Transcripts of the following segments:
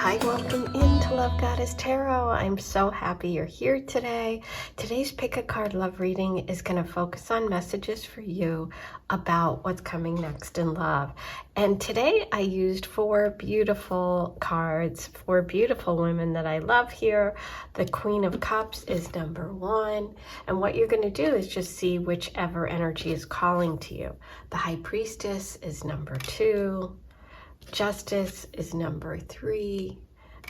Hi, welcome into Love Goddess Tarot. I'm so happy you're here today. Today's pick a card love reading is going to focus on messages for you about what's coming next in love. And today I used 4 beautiful cards, 4 beautiful women that I love here. The Queen of Cups is number 1. And what you're going to do is just see whichever energy is calling to you. The High Priestess is number 2. Justice is number 3,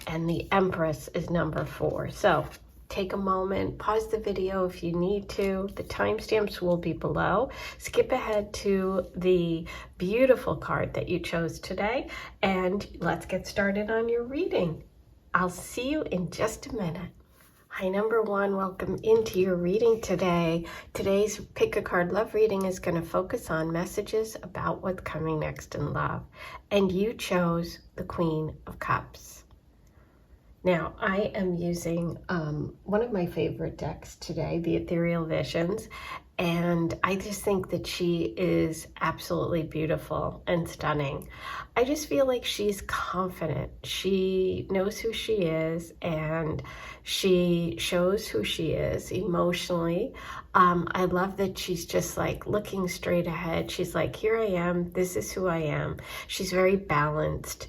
and the Empress is number 4. So take a moment, pause the video if you need to. The timestamps will be below. Skip ahead to the beautiful card that you chose today, and let's get started on your reading. I'll see you in just a minute. Hi, number 1, welcome into your reading today. Today's pick a card love reading is going to focus on messages about what's coming next in love. And you chose the Queen of Cups. Now, I am using one of my favorite decks today, the Ethereal Visions. And I just think that she is absolutely beautiful and stunning. I just feel like she's confident. She knows who she is and she shows who she is emotionally. I love that she's just like looking straight ahead. She's like, here I am. This is who I am. She's very balanced.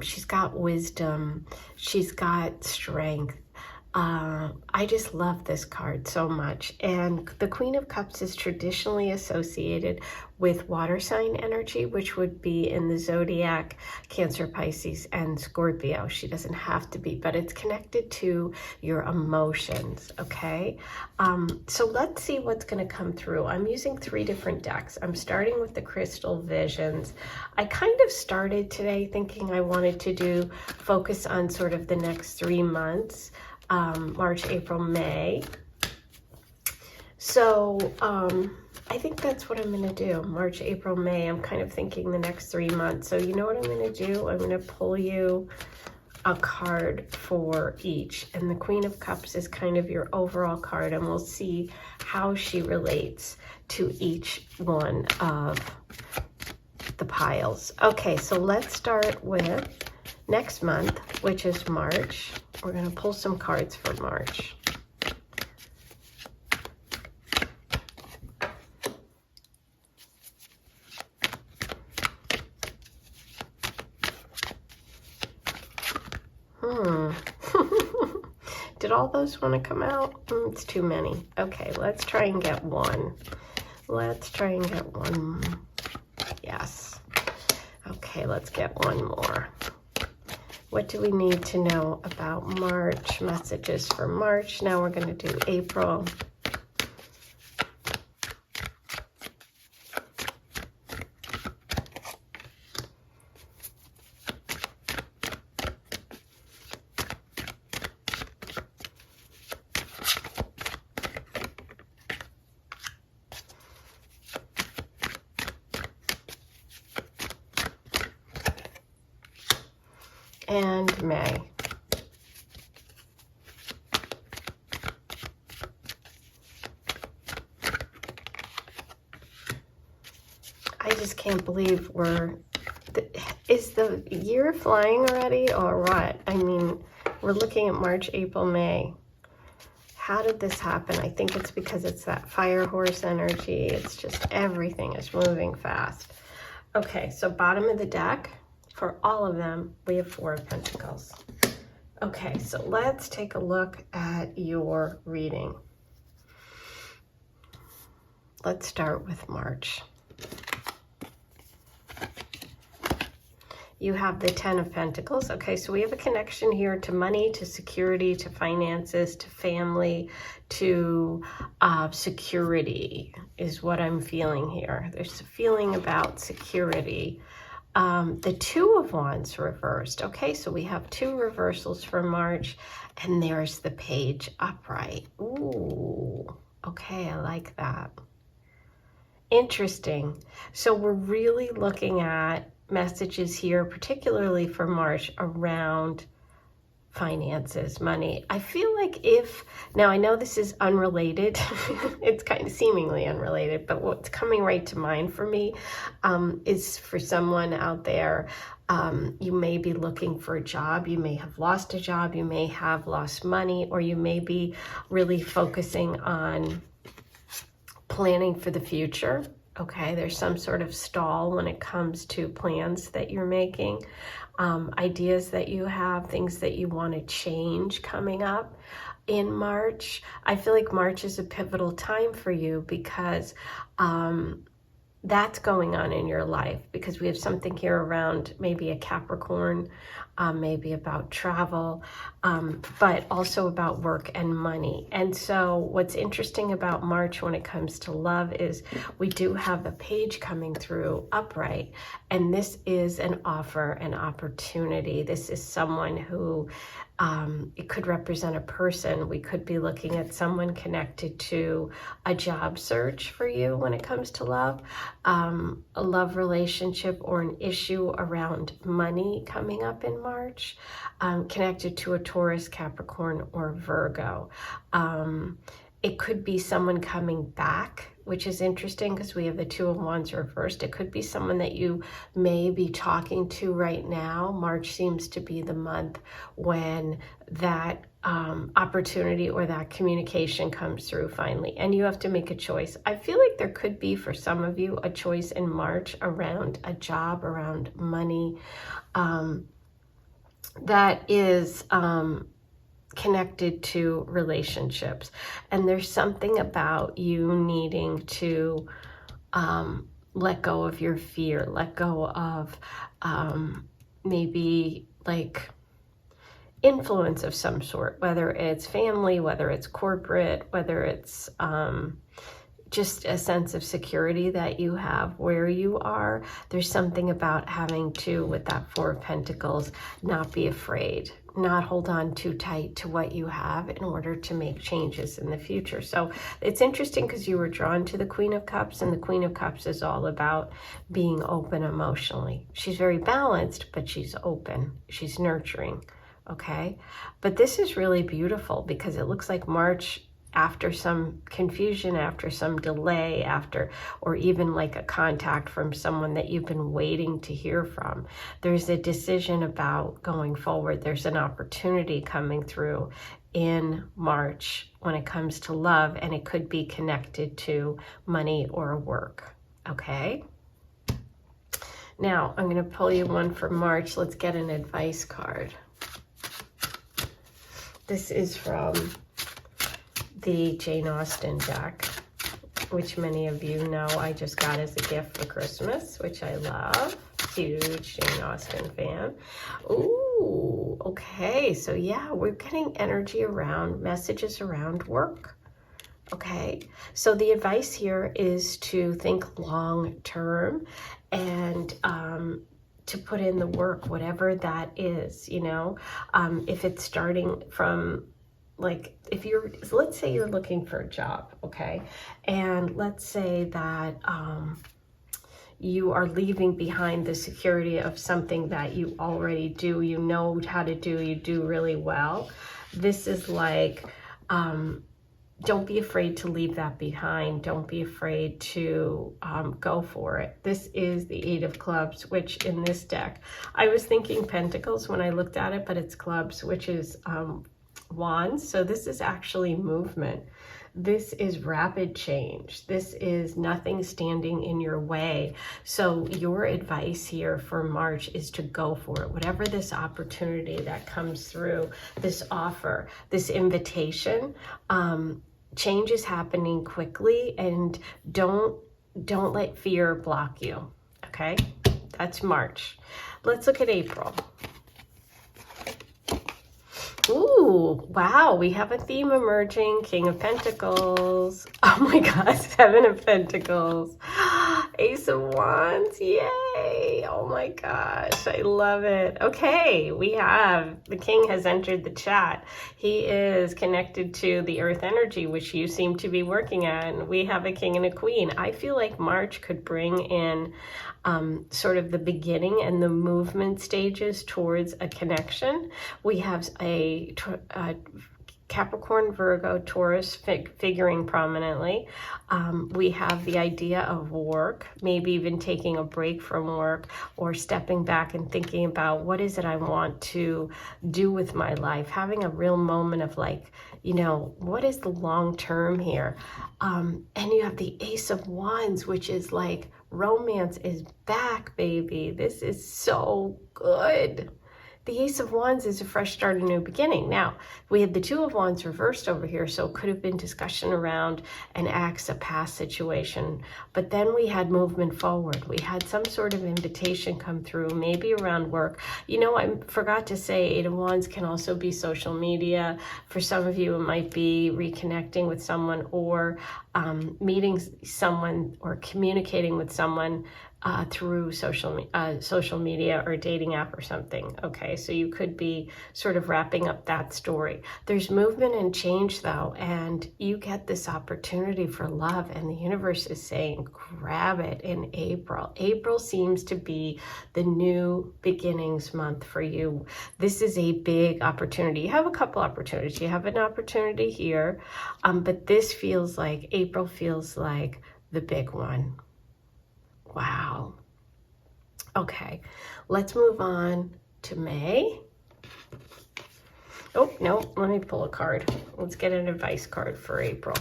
She's got wisdom. She's got strength. I just love this card so much. And the Queen of Cups is traditionally associated with water sign energy, which would be in the zodiac Cancer, Pisces, and Scorpio. She doesn't have to be, but it's connected to your emotions, okay? So let's see what's going to come through. I'm using 3 different decks. I'm starting with the Crystal Visions. I kind of started today thinking I wanted to focus on sort of the next 3 months. March, April, May. So I think that's what I'm going to do. March, April, May. I'm kind of thinking the next 3 months. So you know what I'm going to do? I'm going to pull you a card for each. And the Queen of Cups is kind of your overall card. And we'll see how she relates to each one of the piles. Okay, so let's start with next month, which is March. We're going to pull some cards for March. Did all those want to come out? It's too many. Okay, let's try and get one. Let's try and get one. Yes. Okay, let's get one more. What do we need to know about March? Messages for March. Now we're going to do April. And May. I just can't believe is the year flying already or what? I mean, we're looking at March, April, May. How did this happen? I think it's because it's that fire horse energy. It's just everything is moving fast. Okay, so bottom of the deck. For all of them, we have 4 of Pentacles. Okay, so let's take a look at your reading. Let's start with March. You have the 10 of Pentacles. Okay, so we have a connection here to money, to security, to finances, to family, to security is what I'm feeling here. There's a feeling about security. The 2 of Wands reversed. Okay, so we have 2 reversals for March, and there's the Page upright. Ooh, okay, I like that. Interesting. So we're really looking at messages here, particularly for March, around finances, money. I feel like now I know this is unrelated, it's kind of seemingly unrelated, but what's coming right to mind for me is for someone out there, you may be looking for a job, you may have lost a job, you may have lost money, or you may be really focusing on planning for the future. Okay, there's some sort of stall when it comes to plans that you're making, ideas that you have, things that you want to change coming up in March. I feel like March is a pivotal time for you because that's going on in your life, because we have something here around maybe a Capricorn, maybe about travel, but also about work and money. And so what's interesting about March when it comes to love is we do have a page coming through upright, and this is an offer, an opportunity. This is someone who, it could represent a person. We could be looking at someone connected to a job search for you when it comes to love, a love relationship or an issue around money coming up in March, connected to a Taurus, Capricorn, or Virgo. It could be someone coming back, which is interesting because we have the Two of Wands reversed. It could be someone that you may be talking to right now. March seems to be the month when that opportunity or that communication comes through finally, and you have to make a choice. I feel like there could be, for some of you, a choice in March around a job, around money, that is connected to relationships. And there's something about you needing to let go of your fear, let go of maybe like influence of some sort, whether it's family, whether it's corporate, whether it's just a sense of security that you have where you are. There's something about having to, with that Four of Pentacles, not be afraid, not hold on too tight to what you have in order to make changes in the future. So it's interesting because you were drawn to the Queen of Cups, and the Queen of Cups is all about being open emotionally. She's very balanced, but she's open, she's nurturing, okay? But this is really beautiful because it looks like March, after some confusion, after some delay, or even like a contact from someone that you've been waiting to hear from, there's a decision about going forward. There's an opportunity coming through in March when it comes to love, and it could be connected to money or work, okay? Now, I'm going to pull you one for March. Let's get an advice card. This is from the Jane Austen deck, which many of you know I just got as a gift for Christmas, which I love. Huge Jane Austen fan. Ooh, okay. So yeah, we're getting energy around, messages around work. Okay. So the advice here is to think long term and to put in the work, whatever that is, you know, if it's starting from, like, if you're, let's say you're looking for a job, okay? And let's say that you are leaving behind the security of something that you already do, you know how to do, you do really well. This is like, don't be afraid to leave that behind. Don't be afraid to go for it. This is the Eight of Clubs, which in this deck, I was thinking Pentacles when I looked at it, but it's Clubs, which is Wands. So this is actually movement. This is rapid change. This is nothing standing in your way. So your advice here for March is to go for it. Whatever this opportunity that comes through, this offer, this invitation, change is happening quickly, and don't let fear block you. Okay, that's March. Let's look at April. Ooh, wow, we have a theme emerging. King of Pentacles. Oh my God, Seven of Pentacles. Ace of Wands, yay! Oh my gosh, I love it. Okay, we have, the king has entered the chat. He is connected to the earth energy, which you seem to be working on. We have a king and a queen. I feel like March could bring in sort of the beginning and the movement stages towards a connection. We have a Capricorn, Virgo, Taurus figuring prominently. We have the idea of work, maybe even taking a break from work or stepping back and thinking about what is it I want to do with my life, having a real moment of like, you know, what is the long term here? And you have the Ace of Wands, which is like romance is back, baby. This is so good. The Ace of Wands is a fresh start, a new beginning. Now, we had the Two of Wands reversed over here, so it could have been discussion around an ex, a past situation. But then we had movement forward. We had some sort of invitation come through, maybe around work. You know, I forgot to say, Eight of Wands can also be social media. For some of you, it might be reconnecting with someone or meeting someone or communicating with someone through social media or a dating app or something. Okay, so you could be sort of wrapping up that story. There's movement and change though, and you get this opportunity for love, and the universe is saying grab it in April. April seems to be the new beginnings month for you. This is a big opportunity. You have a couple opportunities. You have an opportunity here, but this feels like, April feels like the big one. Wow. Okay, let's move on to May. Oh, no, let me pull a card. Let's get an advice card for April.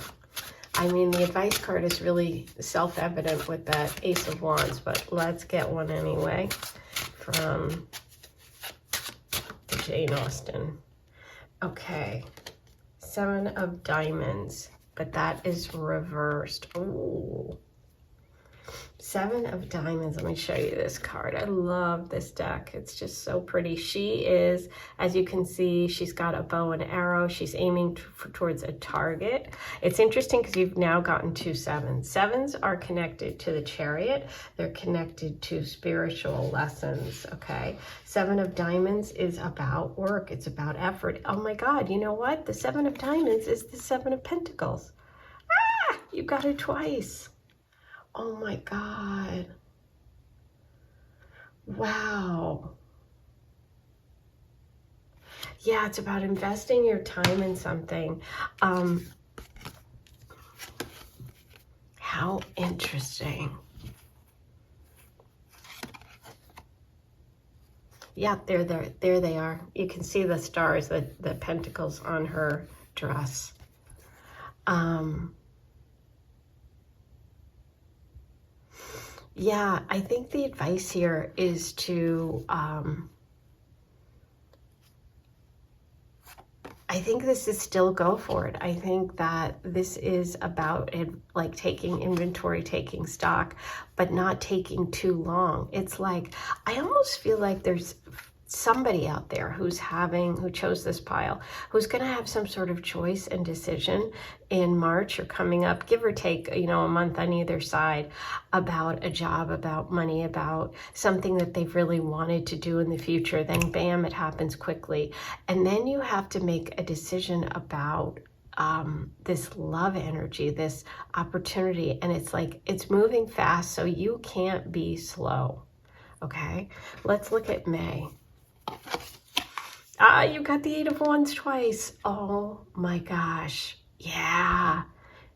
I mean, the advice card is really self-evident with that Ace of Wands, but let's get one anyway from Jane Austen. Okay, Seven of Diamonds, but that is reversed. Ooh. Seven of Diamonds. Let me show you this card. I love this deck. It's just so pretty. She is, as you can see, she's got a bow and arrow. She's aiming towards a target. It's interesting because you've now gotten two sevens. Sevens are connected to the Chariot. They're connected to spiritual lessons, okay? Seven of Diamonds is about work. It's about effort. Oh my God, you know what? The Seven of Diamonds is the Seven of Pentacles. Ah, you got it twice. Oh my God. Wow. Yeah, it's about investing your time in something. How interesting. Yeah, there they are. You can see the stars, the pentacles on her dress. Yeah, I think the advice here is to, I think this is still go for it. I think that this is about it, like taking inventory, taking stock, but not taking too long. It's like, I almost feel like there's somebody out there who chose this pile, who's going to have some sort of choice and decision in March or coming up, give or take, you know, a month on either side, about a job, about money, about something that they've really wanted to do in the future. Then bam, it happens quickly. And then you have to make a decision about this love energy, this opportunity. And it's like, it's moving fast, so you can't be slow. Okay, let's look at May. You got the Eight of Wands twice. Oh my gosh. Yeah.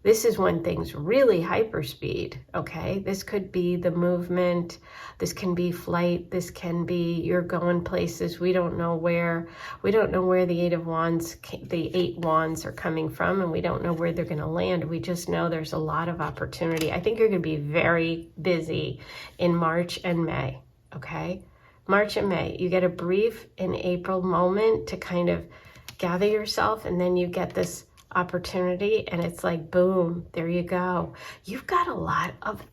This is when things really hyperspeed, okay? This could be the movement. This can be flight. This can be you're going places. We don't know where. We don't know where the Eight Wands are coming from, and we don't know where they're going to land. We just know there's a lot of opportunity. I think you're going to be very busy in March and May, okay? March and May, you get a brief in April moment to kind of gather yourself, and then you get this opportunity, and it's like, boom, there you go. You've got a lot of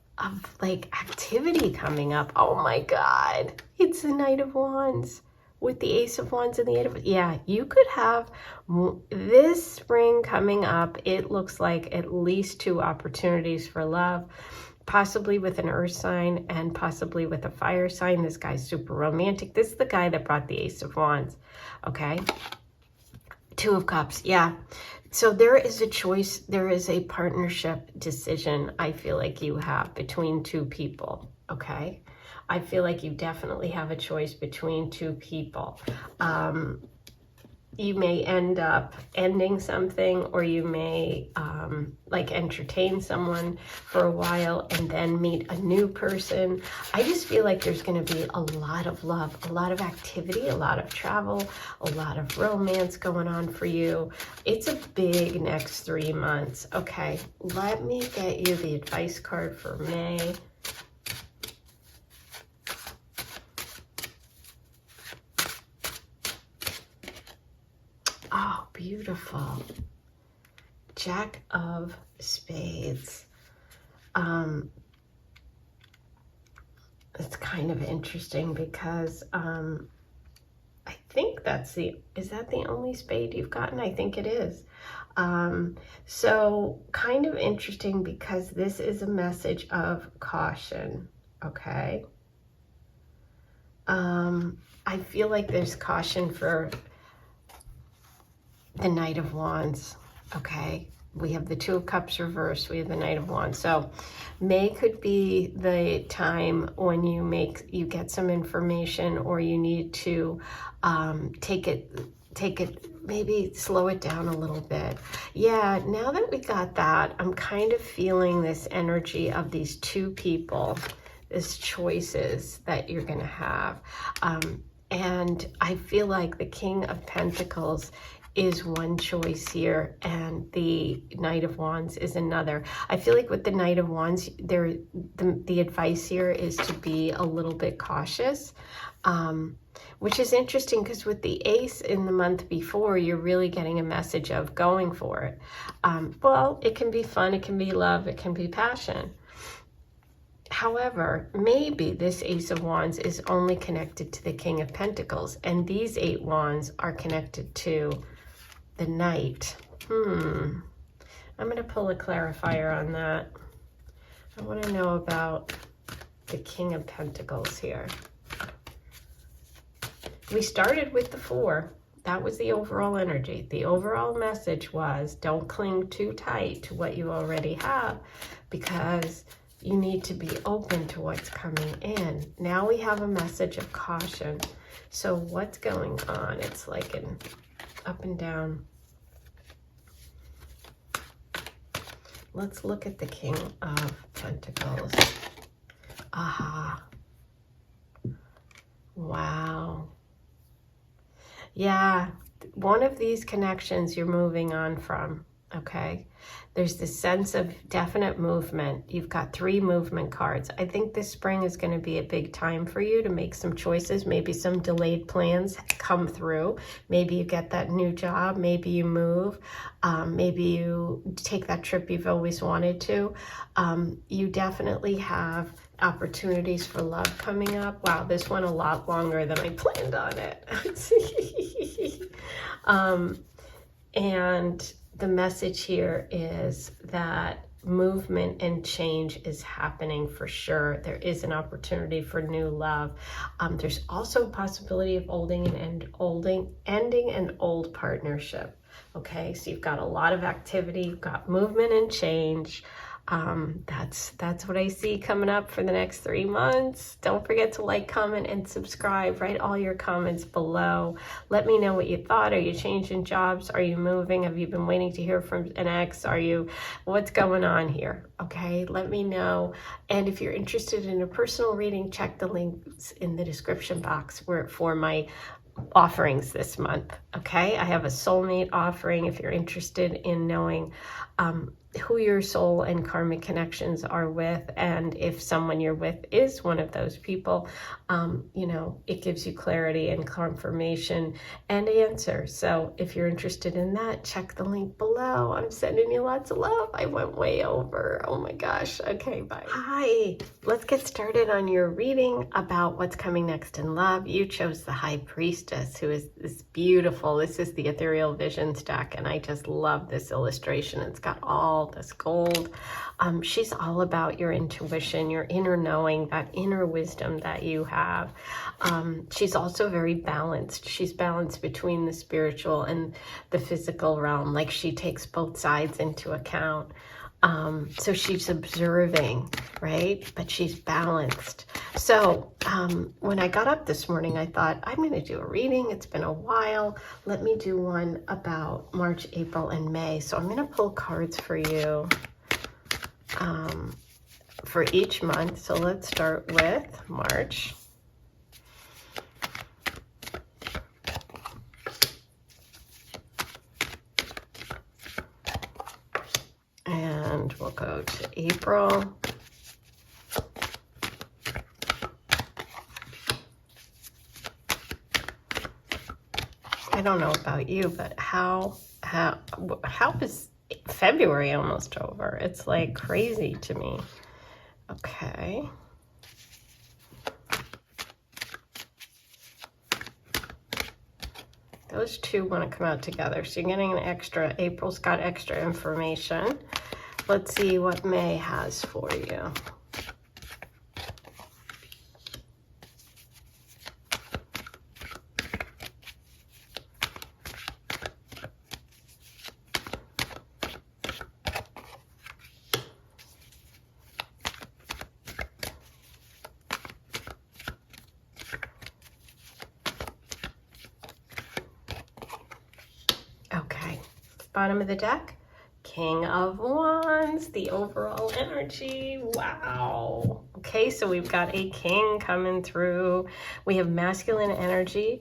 like activity coming up. Oh my God, it's the Knight of Wands with the Ace of Wands and the Eight of, yeah, you could have this spring coming up. It looks like at least two opportunities for love. possibly with an earth sign and possibly with a fire sign. This guy's super romantic. This is the guy that brought the Ace of Wands, okay? Two of Cups, yeah. So there is a choice, there is a partnership decision I feel like you have between two people, okay? I feel like you definitely have a choice between two people. You may end up ending something, or you may like entertain someone for a while and then meet a new person. I just feel like there's going to be a lot of love, a lot of activity, a lot of travel, a lot of romance going on for you. It's a big next 3 months. Okay, let me get you the advice card for May. Oh, beautiful. Jack of Spades. It's kind of interesting because I think that's is that the only spade you've gotten? I think it is. So kind of interesting because this is a message of caution, okay? I feel like there's caution for the Knight of Wands, okay? We have the Two of Cups reversed. We have the Knight of Wands. So May could be the time when you get some information, or you need to take it, maybe slow it down a little bit. Yeah, now that we got that, I'm kind of feeling this energy of these two people, these choices that you're going to have. And I feel like the King of Pentacles is one choice here, and the Knight of Wands is another. I feel like with the Knight of Wands, the advice here is to be a little bit cautious, which is interesting because with the Ace in the month before, you're really getting a message of going for it. Well, it can be fun, it can be love, it can be passion. However, maybe this Ace of Wands is only connected to the King of Pentacles, and these 8 wands are connected to the Knight. I'm going to pull a clarifier on that. I want to know about the King of Pentacles here. We started with the 4. That was the overall energy. The overall message was don't cling too tight to what you already have, because you need to be open to what's coming in. Now we have a message of caution. So what's going on? It's like an up and down. Let's look at the King of Pentacles. Aha. Wow. Yeah, one of these connections you're moving on from, okay? There's this sense of definite movement. You've got 3 movement cards. I think this spring is going to be a big time for you to make some choices. Maybe some delayed plans come through. Maybe you get that new job. Maybe you move. Maybe you take that trip you've always wanted to. You definitely have opportunities for love coming up. Wow, this went a lot longer than I planned on it. And the message here is that movement and change is happening for sure. There is an opportunity for new love. There's also a possibility of ending an old partnership. Okay, so you've got a lot of activity, you've got movement and change. That's what I see coming up for the next 3 months. Don't forget to like, comment, and subscribe. Write all your comments below. Let me know what you thought. Are you changing jobs? Are you moving? Have you been waiting to hear from an ex? What's going on here? Okay, let me know. And if you're interested in a personal reading, check the links in the description box for my offerings this month. Okay, I have a soulmate offering if you're interested in knowing who your soul and karmic connections are with, and if someone you're with is one of those people, it gives you clarity and confirmation and answer. So if you're interested in that, check the link below. I'm sending you lots of love. I went way over. Oh my gosh. Okay, bye. Hi, let's get started on your reading about what's coming next in love. You chose the High Priestess, who is this beautiful, this is the Ethereal Visions deck, and I just love this illustration. It's got all all this gold. She's all about your intuition, your inner knowing, that inner wisdom that you have. She's also very balanced. She's balanced between the spiritual and the physical realm. Like, she takes both sides into account. So she's observing, right? But she's balanced. So when I got up this morning, I thought, I'm going to do a reading. It's been a while. Let me do one about March, April, and May. So I'm going to pull cards for you for each month. So let's start with March. And we'll go to April. I don't know about you, but how is February almost over? It's like crazy to me. Okay. Those two want to come out together. So you're getting an extra, April's got extra information. Let's see what May has for you. Okay, bottom of the deck, King of Wands, the overall energy. Wow. Okay, so we've got a king coming through. We have masculine energy.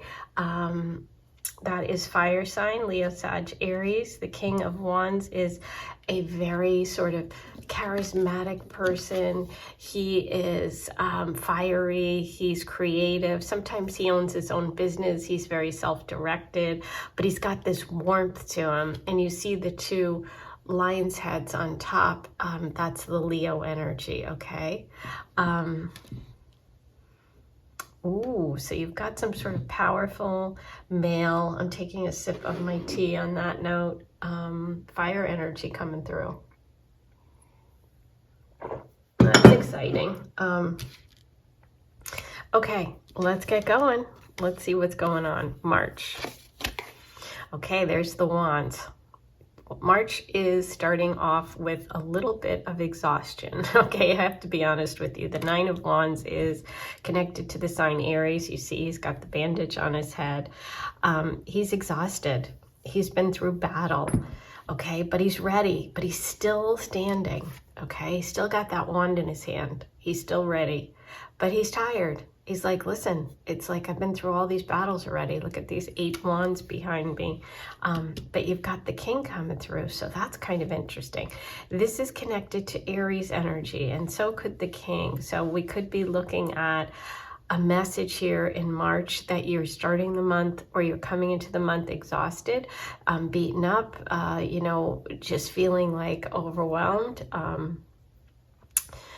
That is fire sign, Leo, Sag, Aries. The King of Wands is a very sort of charismatic person. He is fiery. He's creative. Sometimes he owns his own business. He's very self-directed, but he's got this warmth to him. And you see the two lion's heads on top. That's the Leo energy, okay? Ooh, so you've got some sort of powerful male. I'm taking a sip of my tea on that note. Fire energy coming through. That's exciting. Okay, let's get going. Let's see what's going on. March. Okay, there's the wands. March is starting off with a little bit of exhaustion. Okay, I have to be honest with you. The Nine of Wands is connected to the sign Aries. You see he's got the bandage on his head. He's exhausted. He's been through battle. Okay, but he's ready, but he's still standing. Okay, he's still got that wand in his hand. He's still ready, but he's tired. He's like, listen, it's like I've been through all these battles already. Look at these 8 wands behind me. But you've got the king coming through, so that's kind of interesting. This is connected to Aries energy, and so could the king. So we could be looking at a message here in March that you're starting the month or you're coming into the month exhausted, beaten up, you know, just feeling like overwhelmed,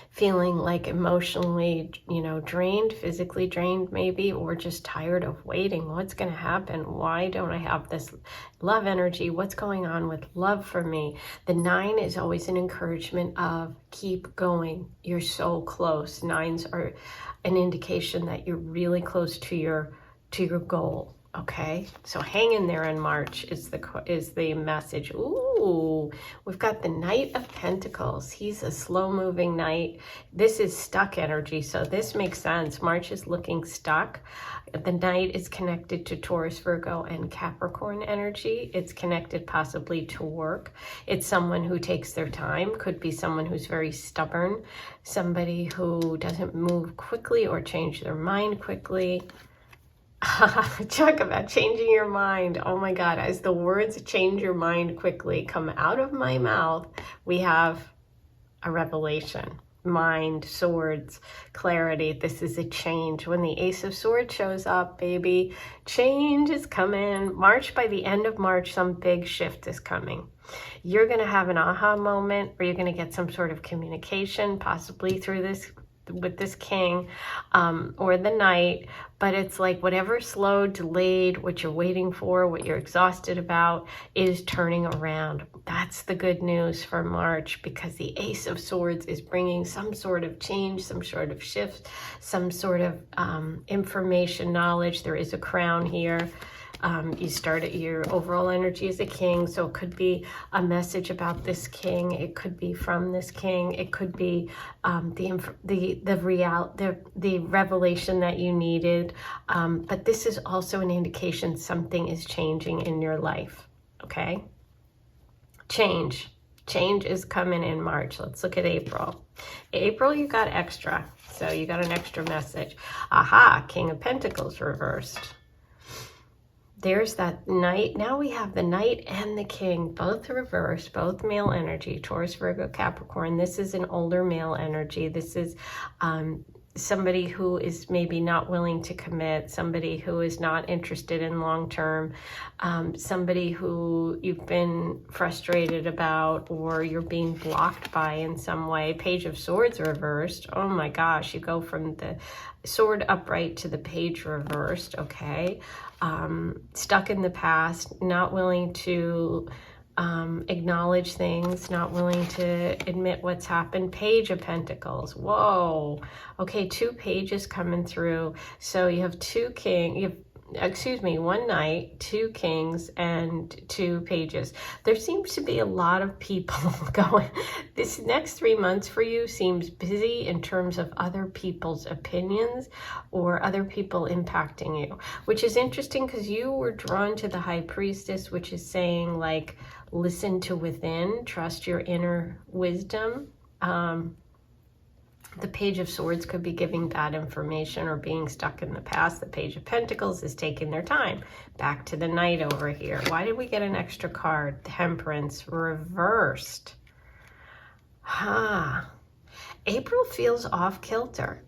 feeling like emotionally, you know, drained, physically drained maybe, or just tired of waiting. What's going to happen? Why don't I have this love energy? What's going on with love for me? The 9 is always an encouragement of keep going. You're so close. 9s are an indication that you're really close to your goal. Okay, so hang in there in March is the message. Ooh, we've got the Knight of Pentacles. He's a slow-moving knight. This is stuck energy, so this makes sense. March is looking stuck. The Knight is connected to Taurus, Virgo, and Capricorn energy. It's connected possibly to work. It's someone who takes their time. Could be someone who's very stubborn, somebody who doesn't move quickly or change their mind quickly. Talk about changing your mind. Oh my God, as the words change your mind quickly come out of my mouth, we have a revelation. Mind, swords, clarity. This is a change. When the Ace of Swords shows up, baby, change is coming. March, by the end of March, some big shift is coming. You're going to have an aha moment, or you're going to get some sort of communication, possibly through this with this king, or the knight, but it's like whatever slowed, delayed, what you're waiting for, what you're exhausted about is turning around. That's the good news for March, because the Ace of Swords is bringing some sort of change, some sort of shift, some sort of information, knowledge. There is a crown here. You start at your overall energy as a king, so it could be a message about this king. It could be from this king. It could be the revelation that you needed. But this is also an indication something is changing in your life. Okay, change is coming in March. Let's look at April. April, you got extra, so you got an extra message. Aha, King of Pentacles reversed. There's that knight. Now we have the knight and the king, both reversed, both male energy, Taurus, Virgo, Capricorn. This is an older male energy. This is somebody who is maybe not willing to commit, somebody who is not interested in long-term, somebody who you've been frustrated about, or you're being blocked by in some way. Page of Swords reversed. Oh my gosh, you go from the sword upright to the page reversed. Okay. Stuck in the past, not willing to acknowledge things, not willing to admit what's happened. Page of Pentacles. Whoa. Okay, 2 pages coming through. So you have one knight, 2 kings, and 2 pages. There seems to be a lot of people going. This next 3 months for you seems busy in terms of other people's opinions or other people impacting you, which is interesting because you were drawn to the High Priestess, which is saying, like, listen to within, trust your inner wisdom. The Page of Swords could be giving bad information or being stuck in the past. The Page of Pentacles is taking their time. Back to the Knight over here. Why did we get an extra card? Temperance reversed. April feels off kilter.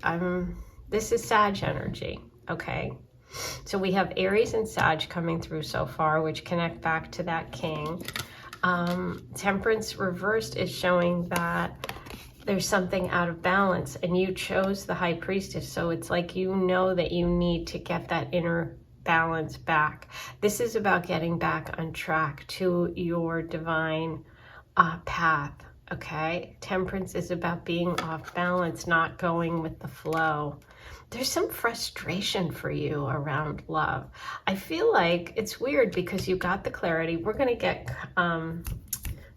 This is Sag energy, okay? So we have Aries and Sag coming through so far, which connect back to that king. Temperance reversed is showing that there's something out of balance, and you chose the High Priestess. So it's like, you know that you need to get that inner balance back. This is about getting back on track to your divine path. Okay. Temperance is about being off balance, not going with the flow. There's some frustration for you around love. I feel like it's weird because you got the clarity. We're going to get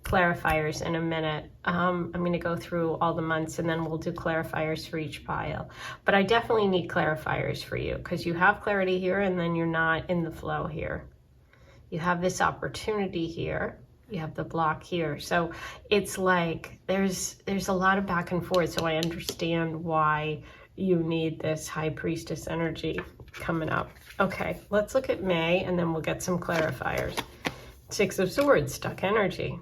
clarifiers in a minute. I'm going to go through all the months and then we'll do clarifiers for each pile. But I definitely need clarifiers for you because you have clarity here and then you're not in the flow here. You have this opportunity here. You have the block here. So it's like there's a lot of back and forth. So I understand why you need this High Priestess energy coming up. Okay, let's look at May and then we'll get some clarifiers. 6 of Swords, stuck energy.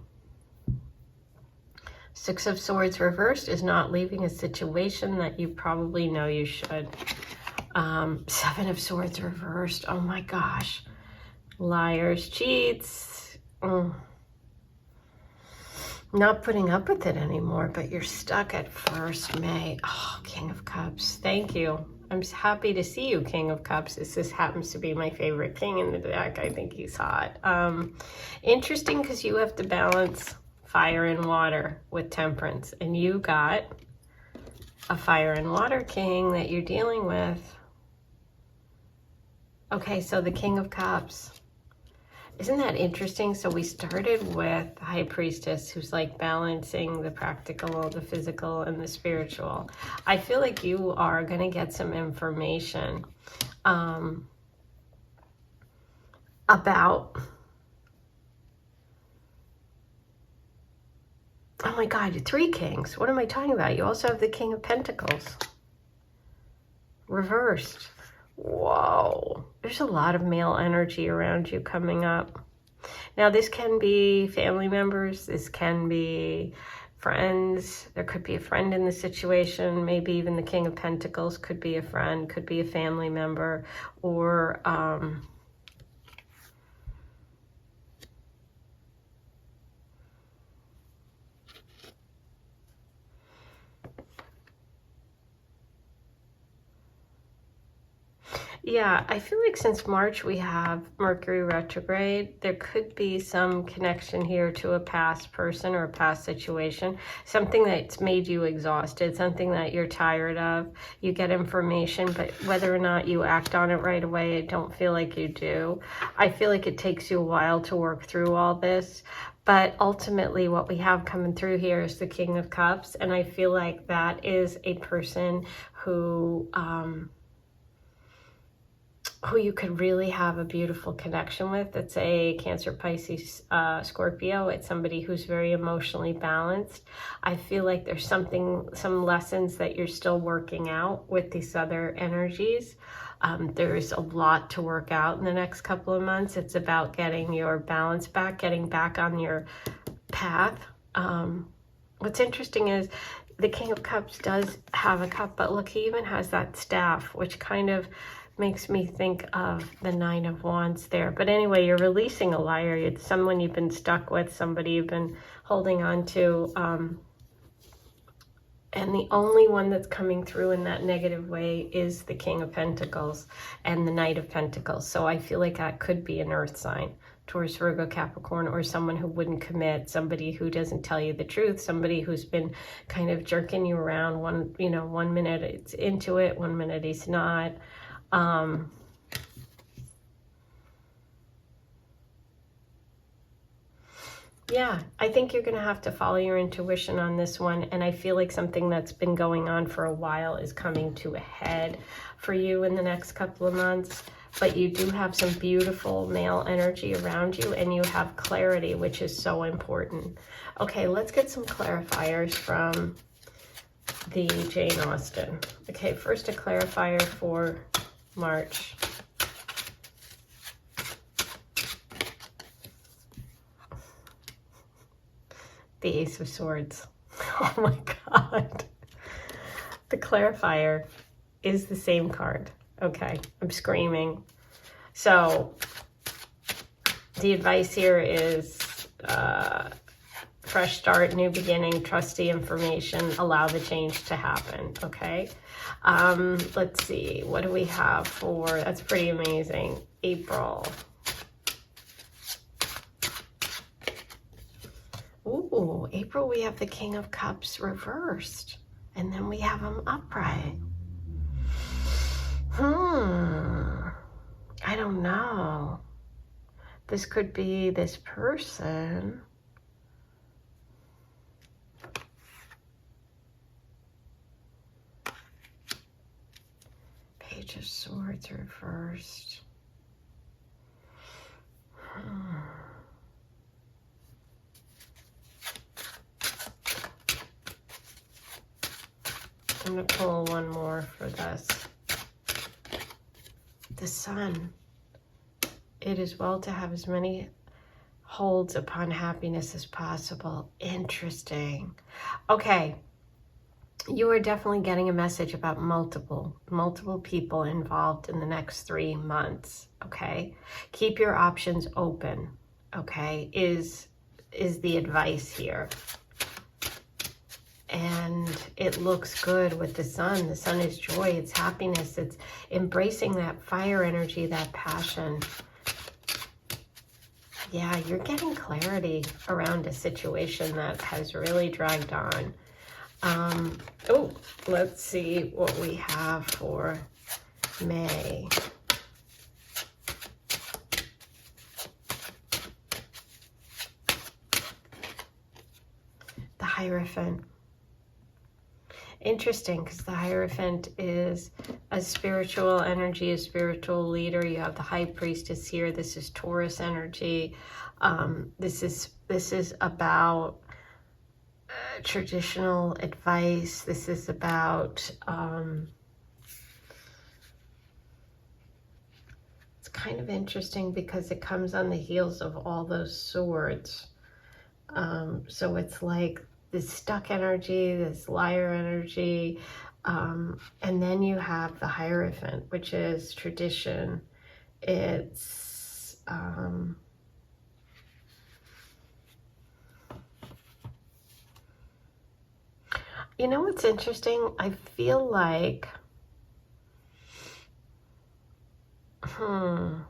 6 of Swords reversed is not leaving a situation that you probably know you should. 7 of Swords reversed. Oh my gosh. Liars, cheats. Not putting up with it anymore, but you're stuck at 1st May. Oh, King of Cups. Thank you. I'm happy to see you, King of Cups. This happens to be my favorite king in the deck. I think he's hot. Interesting because you have to balance fire and water with Temperance, and you got a fire and water king that you're dealing with. Okay, so the King of Cups. Isn't that interesting? So we started with the High Priestess, who's like balancing the practical, the physical, and the spiritual. I feel like you are going to get some information about... Oh my God, 3 kings. What am I talking about? You also have the King of Pentacles. Reversed. Whoa. There's a lot of male energy around you coming up. Now, this can be family members. This can be friends. There could be a friend in the situation. Maybe even the King of Pentacles could be a friend, could be a family member, or... Yeah, I feel like since March we have Mercury retrograde, there could be some connection here to a past person or a past situation, something that's made you exhausted, something that you're tired of. You get information, but whether or not you act on it right away, I don't feel like you do. I feel like it takes you a while to work through all this. But ultimately what we have coming through here is the King of Cups. And I feel like that is a person who you could really have a beautiful connection with. It's a Cancer, Pisces, Scorpio. It's somebody who's very emotionally balanced. I feel like there's some lessons that you're still working out with these other energies. There's a lot to work out in the next couple of months. It's about getting your balance back, getting back on your path. What's interesting is the King of Cups does have a cup, but look, he even has that staff, which kind of makes me think of the Nine of Wands there. But anyway, you're releasing a liar. It's someone you've been stuck with, somebody you've been holding on to. And the only one that's coming through in that negative way is the King of Pentacles and the Knight of Pentacles. So I feel like that could be an earth sign, Taurus, Virgo, Capricorn, or someone who wouldn't commit, somebody who doesn't tell you the truth, somebody who's been kind of jerking you around. One minute it's into it, 1 minute he's not. Yeah, I think you're going to have to follow your intuition on this one. And I feel like something that's been going on for a while is coming to a head for you in the next couple of months. But you do have some beautiful male energy around you, and you have clarity, which is so important. Okay, let's get some clarifiers from the Jane Austen. Okay, first a clarifier for March. The Ace of Swords. Oh my God. The clarifier is the same card. Okay, I'm screaming. So the advice here is fresh start, new beginning, trust the information, allow the change to happen. Okay. Let's see, what do we have for, that's pretty amazing, April. Ooh, April, we have the King of Cups reversed, and then we have him upright. I don't know. This could be this person. Page of Swords reversed. I'm going to pull one more for this. The Sun. It is well to have as many holds upon happiness as possible. Interesting. Okay. You are definitely getting a message about multiple people involved in the next 3 months. Okay. Keep your options open. Okay. Is the advice here. And it looks good with the Sun. The Sun is joy, it's happiness, it's embracing that fire energy, that passion. Yeah, you're getting clarity around a situation that has really dragged on. Oh, let's see what we have for May. The Hierophant. Interesting, because the Hierophant is a spiritual energy, a spiritual leader. You have the High Priestess here. This is Taurus energy. This is about traditional advice. This is about it's kind of interesting because it comes on the heels of all those swords. So it's like this stuck energy, this liar energy, and then you have the Hierophant, which is tradition. It's you know what's interesting? I feel like I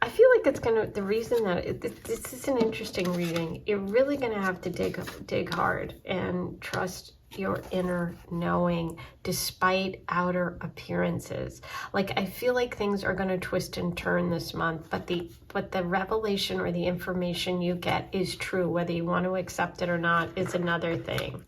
feel like it's gonna, the reason that this is an interesting reading, you're really gonna have to dig hard and trust your inner knowing despite outer appearances. Like, I feel like things are gonna twist and turn this month, but the revelation or the information you get is true. Whether you want to accept it or not is another thing.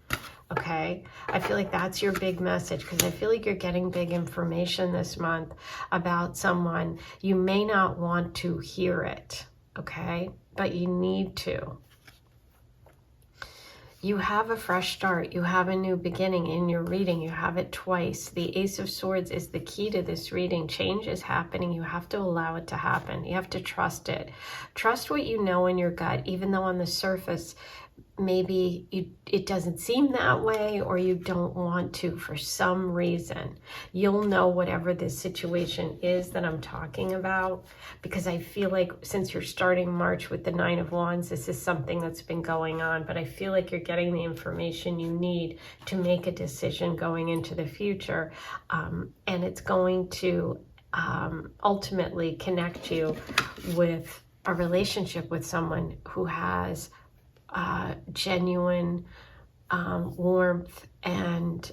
Okay, I feel like that's your big message, because I feel like you're getting big information this month about someone. You may not want to hear it, okay, but you need to. You have a fresh start. You have a new beginning in your reading. You have it twice. The Ace of Swords is the key to this reading. Change is happening. You have to allow it to happen. You have to trust it. Trust what you know in your gut, even though on the surface, maybe it doesn't seem that way, or you don't want to for some reason. You'll know whatever this situation is that I'm talking about, because I feel like since you're starting March with the Nine of Wands, this is something that's been going on, but I feel like you're getting the information you need to make a decision going into the future, and it's going to ultimately connect you with a relationship with someone who has genuine warmth and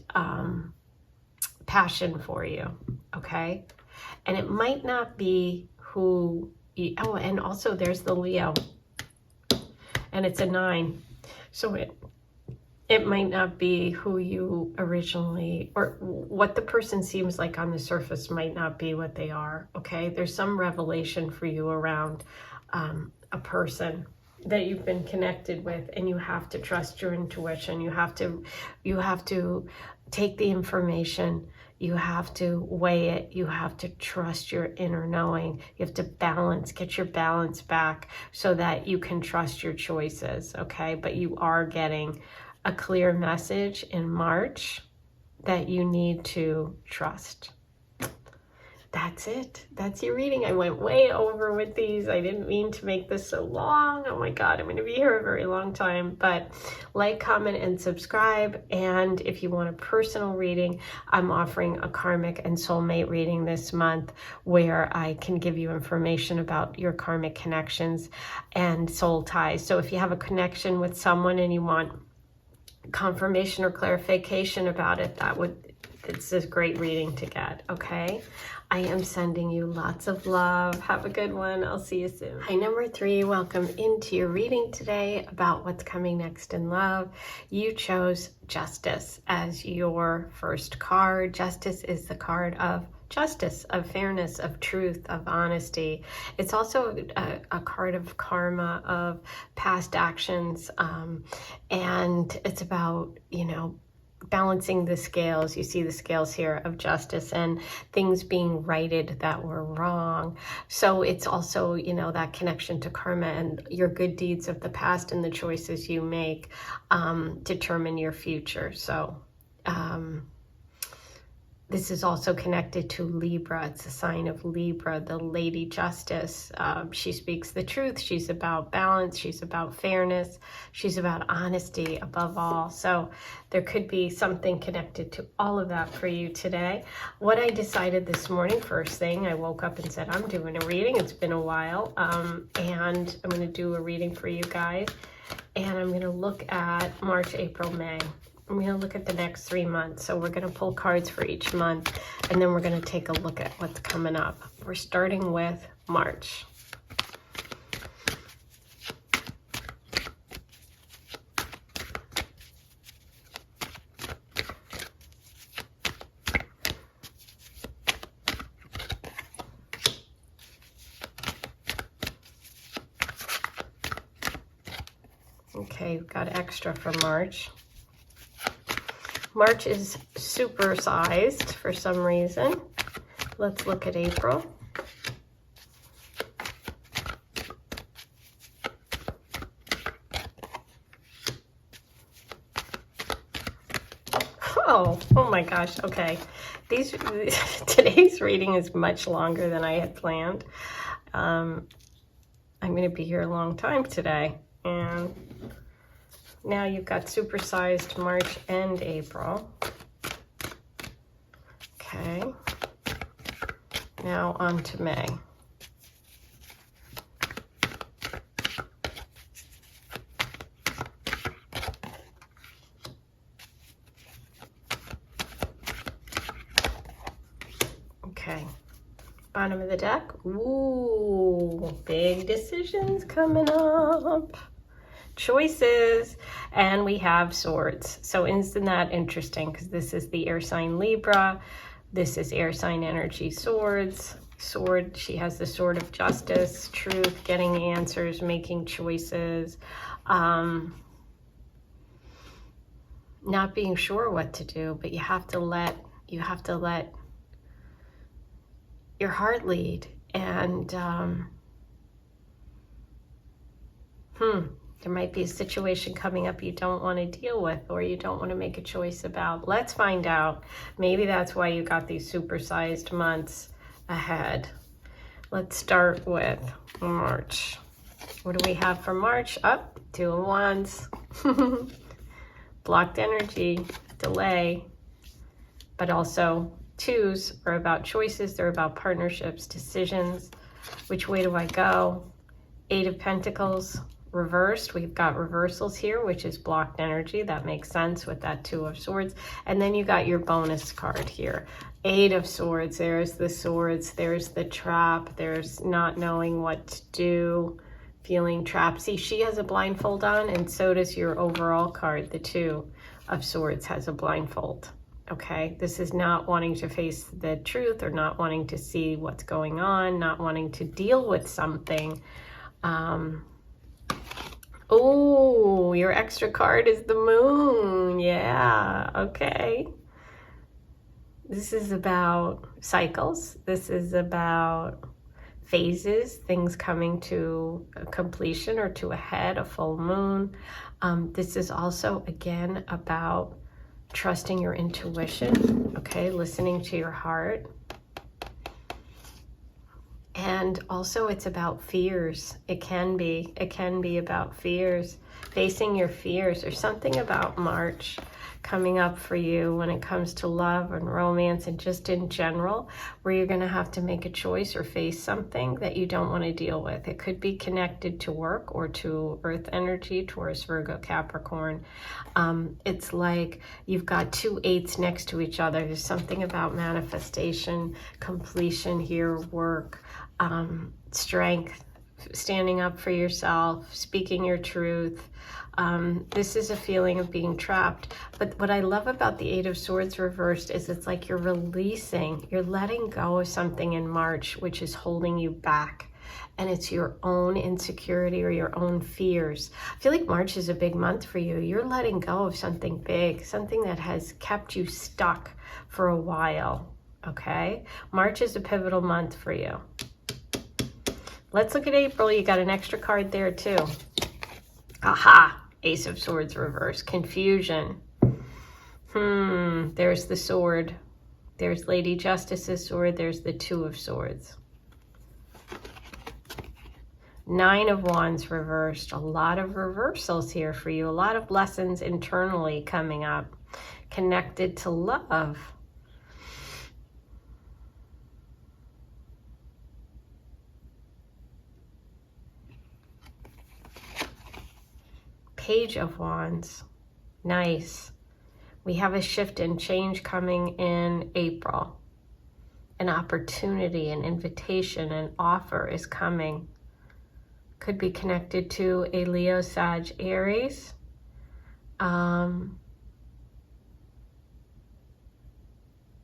passion for you, okay? And it might not be who you, oh, and also there's the Leo, and it's a 9, so it might not be who you originally, or what the person seems like on the surface might not be what they are, okay? There's some revelation for you around a person that you've been connected with, and you have to trust your intuition. You have to take the information, you have to weigh it, you have to trust your inner knowing. You have to get your balance back so that you can trust your choices, okay? But you are getting a clear message in March that you need to trust. That's it. That's your reading. I went way over with these. I didn't mean to make this so long. Oh my God, I'm going to be here a very long time. But like, comment, and subscribe. And if you want a personal reading, I'm offering a karmic and soulmate reading this month, where I can give you information about your karmic connections and soul ties. So if you have a connection with someone and you want confirmation or clarification about it, it's a great reading to get, okay? I am sending you lots of love. Have a good one. I'll see you soon. Hi, number 3. Welcome into your reading today about what's coming next in love. You chose Justice as your first card. Justice is the card of justice, of fairness, of truth, of honesty. It's also a card of karma, of past actions, and it's about, balancing the scales. You see the scales here of justice and things being righted that were wrong. So it's also, that connection to karma, and your good deeds of the past and the choices you make determine your future. So this is also connected to Libra. It's a sign of Libra, the Lady Justice. She speaks the truth. She's about balance. She's about fairness. She's about honesty above all. So there could be something connected to all of that for you today. What I decided this morning, first thing, I woke up and said, I'm doing a reading. It's been a while. And I'm going to do a reading for you guys. And I'm going to look at March, April, May. I'm going to look at the next 3 months. So we're going to pull cards for each month, and then we're going to take a look at what's coming up. We're starting with March. Okay, we've got extra for March. March is super sized for some reason. Let's look at April. Oh my gosh. Okay. Today's reading is much longer than I had planned. I'm going to be here a long time today. And now you've got supersized March and April. Okay. Now on to May. Okay, bottom of the deck. Ooh, big decisions coming up. Choices, and we have swords. So isn't that interesting? Because this is the air sign Libra. This is air sign energy, swords. Sword, she has the sword of justice, truth, getting answers, making choices, not being sure what to do, but you have to let your heart lead. And there might be a situation coming up you don't want to deal with, or you don't want to make a choice about. Let's find out. Maybe that's why you got these supersized months ahead. Let's start with March. What do we have for March? Up, 2 of Wands. Blocked energy, delay, but also 2s are about choices. They're about partnerships, decisions. Which way do I go? 8 of Pentacles reversed. We've got reversals here, which is blocked energy. That makes sense with that 2 of Swords. And then you got your bonus card here. 8 of Swords. There's the swords. There's the trap. There's not knowing what to do, feeling trapped. See, she has a blindfold on, and so does your overall card. The 2 of Swords has a blindfold. Okay, this is not wanting to face the truth, or not wanting to see what's going on, not wanting to deal with something. Oh, your extra card is the Moon. Yeah, okay. This is about cycles. This is about phases, things coming to a completion or to a head, a full moon. This is also, again, about trusting your intuition, okay, listening to your heart. And also it's about fears. It can be about fears, facing your fears. There's something about March coming up for you when it comes to love and romance and just in general, where you're going to have to make a choice or face something that you don't want to deal with. It could be connected to work or to earth energy, Taurus, Virgo, Capricorn. It's like you've got 2 8s next to each other. There's something about manifestation, completion here, work, strength, standing up for yourself, speaking your truth. This is a feeling of being trapped. But what I love about the 8 of Swords reversed is it's like you're releasing, you're letting go of something in March, which is holding you back. And it's your own insecurity or your own fears. I feel like March is a big month for you. You're letting go of something big, something that has kept you stuck for a while, okay? March is a pivotal month for you. Let's look at April. You got an extra card there too. Aha! Ace of Swords reverse. Confusion. There's the sword. There's Lady Justice's sword. There's the 2 of Swords. 9 of Wands reversed. A lot of reversals here for you. A lot of lessons internally coming up. Connected to love. Page of Wands. Nice. We have a shift and change coming in April. An opportunity, an invitation, an offer is coming. Could be connected to a Leo, Sag, Aries.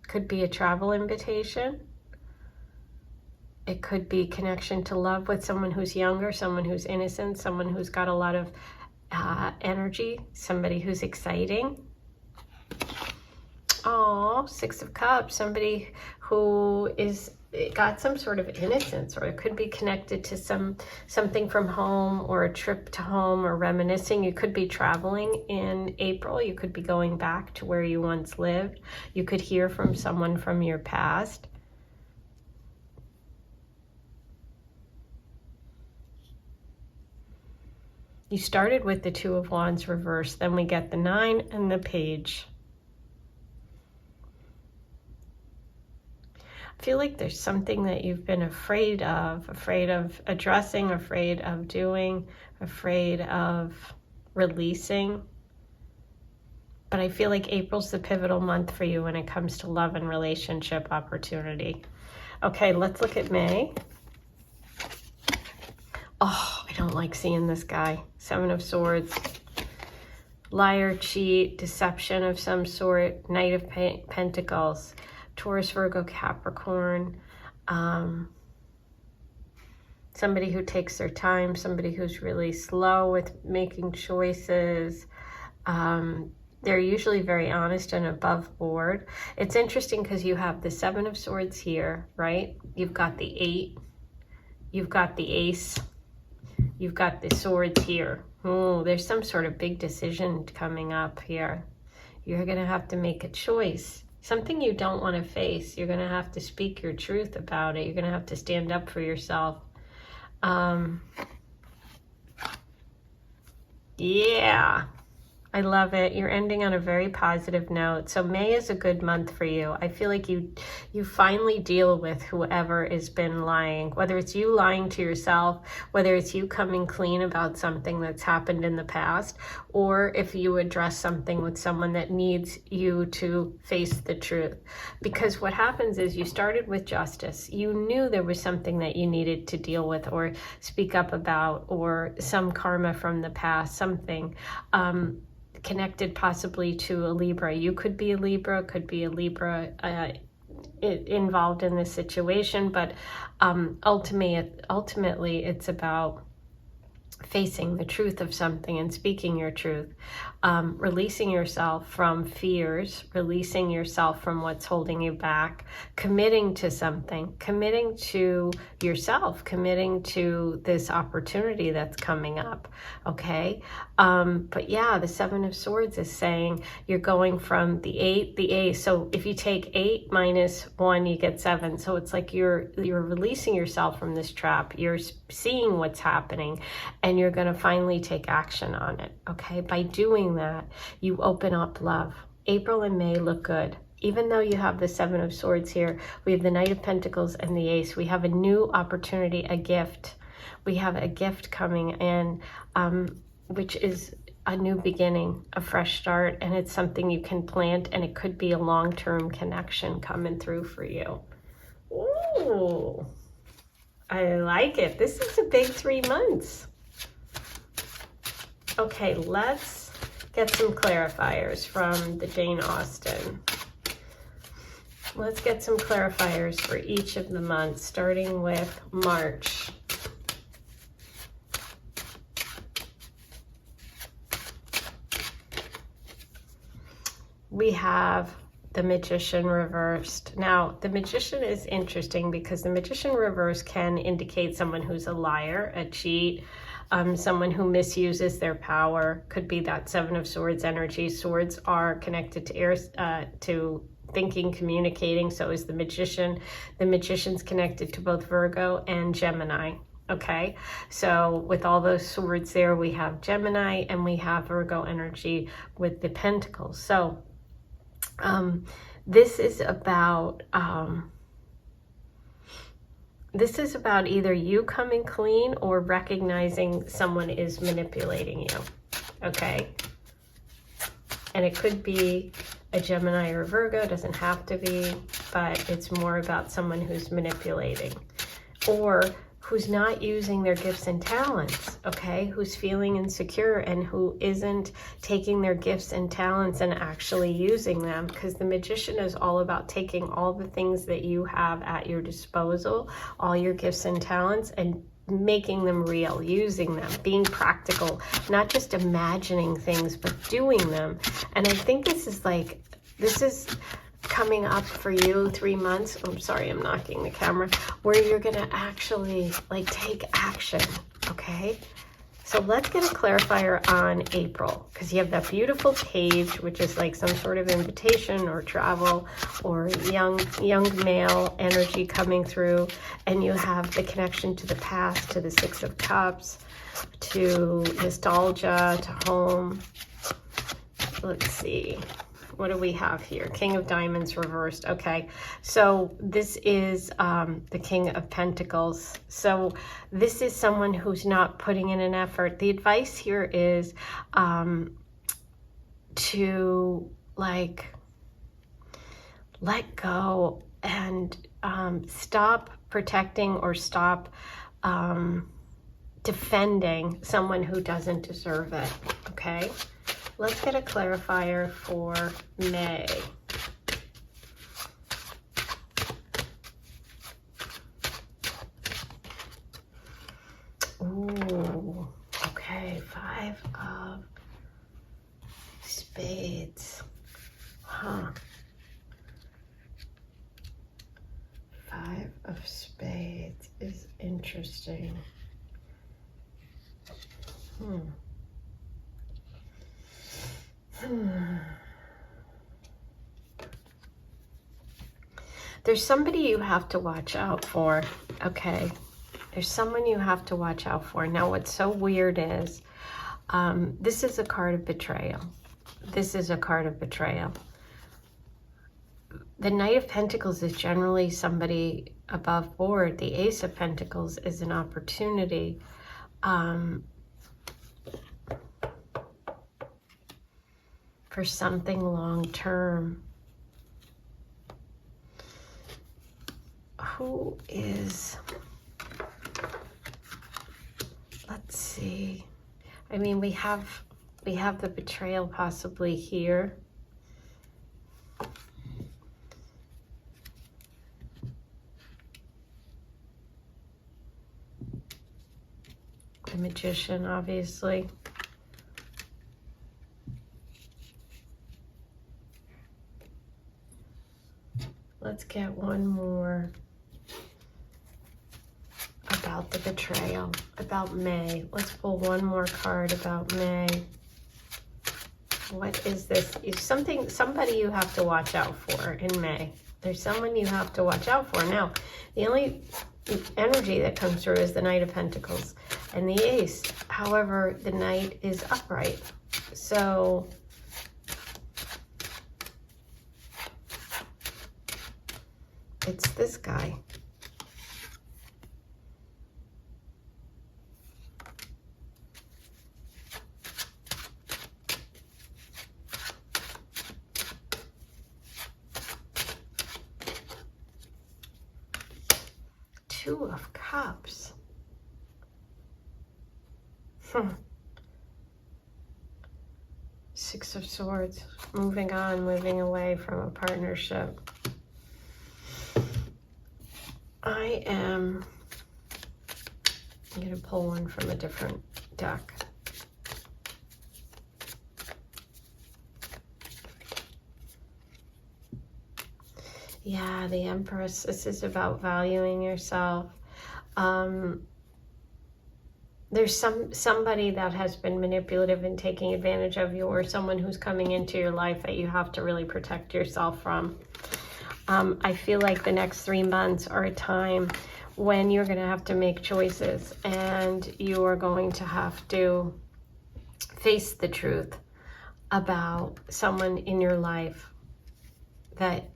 Could be a travel invitation. It could be connection to love with someone who's younger, someone who's innocent, someone who's got a lot of energy, somebody who's exciting. Oh, 6 of Cups, somebody who is got some sort of innocence, or it could be connected to something from home, or a trip to home, or reminiscing. You could be traveling in April. You could be going back to where you once lived. You could hear from someone from your past. You started with the 2 of Wands reversed, then we get the 9 and the Page. I feel like there's something that you've been afraid of addressing, afraid of doing, afraid of releasing. But I feel like April's the pivotal month for you when it comes to love and relationship opportunity. Okay, let's look at May. Oh, I don't like seeing this guy. Seven of Swords. Liar, cheat, deception of some sort. Knight of Pentacles. Taurus, Virgo, Capricorn. Somebody who takes their time. Somebody who's really slow with making choices. They're usually very honest and above board. It's interesting because you have the Seven of Swords here, right? You've got the 8. You've got the Ace. You've got the Swords here. Oh, there's some sort of big decision coming up here. You're going to have to make a choice. Something you don't want to face. You're going to have to speak your truth about it. You're going to have to stand up for yourself. Yeah. I love it. You're ending on a very positive note. So May is a good month for you. I feel like you finally deal with whoever has been lying, whether it's you lying to yourself, whether it's you coming clean about something that's happened in the past, or if you address something with someone that needs you to face the truth. Because what happens is you started with justice. You knew there was something that you needed to deal with or speak up about, or some karma from the past, something. Connected possibly to a Libra. You could be a Libra, could be a Libra involved in this situation, but ultimately it's about facing the truth of something and speaking your truth, releasing yourself from fears, releasing yourself from what's holding you back, committing to something, committing to yourself, committing to this opportunity that's coming up, okay? But yeah, the Seven of Swords is saying you're going from the 8, the Ace. So if you take 8 minus 1, you get 7. So it's like you're releasing yourself from this trap. You're seeing what's happening, and you're going to finally take action on it, okay? By doing that, you open up love. April and May look good. Even though you have the Seven of Swords here, we have the Knight of Pentacles and the Ace. We have a new opportunity, a gift. We have a gift coming in, which is a new beginning, a fresh start, and it's something you can plant, and it could be a long-term connection coming through for you. Ooh, I like it. This is a big 3 months. Okay, let's get some clarifiers from the Jane Austen. Let's get some clarifiers for each of the months, starting with March. We have the Magician reversed. Now, the Magician is interesting because the Magician reversed can indicate someone who's a liar, a cheat, someone who misuses their power. Could be that Seven of Swords energy. Swords are connected to air, to thinking, communicating. So is the Magician. The Magician's connected to both Virgo and Gemini. Okay, so with all those swords there, we have Gemini and we have Virgo energy with the Pentacles. So this is about either you coming clean or recognizing someone is manipulating you, okay? And it could be a Gemini or a Virgo, it doesn't have to be, but it's more about someone who's manipulating or who's not using their gifts and talents, okay? Who's feeling insecure and who isn't taking their gifts and talents and actually using them, because the Magician is all about taking all the things that you have at your disposal, all your gifts and talents, and making them real, using them, being practical, not just imagining things, but doing them. And I think this is coming up for you 3 months. I'm sorry, I'm knocking the camera, where you're gonna actually take action, okay? So let's get a clarifier on April, because you have that beautiful page, which is like some sort of invitation or travel or young male energy coming through, and you have the connection to the past, to the Six of Cups, to nostalgia, to home. Let's see. What do we have here? King of Diamonds reversed. Okay, so this is the King of Pentacles. So this is someone who's not putting in an effort. The advice here is to like let go and stop protecting or stop defending someone who doesn't deserve it. Okay, let's get a clarifier for May. Ooh, okay, 5 of Spades. Huh. 5 of Spades is interesting. There's somebody you have to watch out for, okay? There's someone you have to watch out for. Now, what's so weird is this is a card of betrayal. This is a card of betrayal. The Knight of Pentacles is generally somebody above board. The Ace of Pentacles is an opportunity. For something long-term. Who is, let's see. I mean, we have the betrayal possibly here. The Magician, obviously. Let's get one more about the betrayal, about May. Let's pull one more card about May. What is this? It's somebody you have to watch out for in May. There's someone you have to watch out for. Now, the only energy that comes through is the Knight of Pentacles and the Ace. However, the Knight is upright. So it's this guy. Two of Cups. Six of Swords. Moving on, moving away from a partnership. I'm going to pull one from a different deck. Yeah, the Empress. This is about valuing yourself. There's somebody that has been manipulative and taking advantage of you, or someone who's coming into your life that you have to really protect yourself from. I feel like the next 3 months are a time when you're going to have to make choices, and you are going to have to face the truth about someone in your life that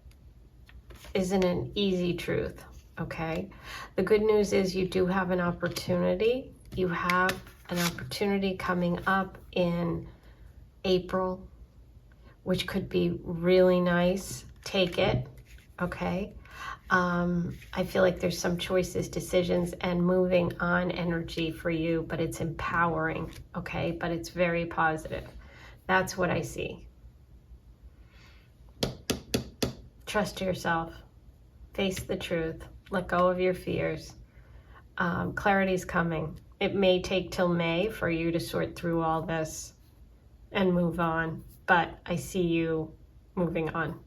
isn't an easy truth, okay? The good news is you do have an opportunity. You have an opportunity coming up in April, which could be really nice. Take it, okay? I feel like there's some choices, decisions, and moving on energy for you, but it's empowering, okay? But it's very positive. That's what I see. Trust yourself. Face the truth. Let go of your fears. Clarity's coming. It may take till May for you to sort through all this and move on, but I see you moving on.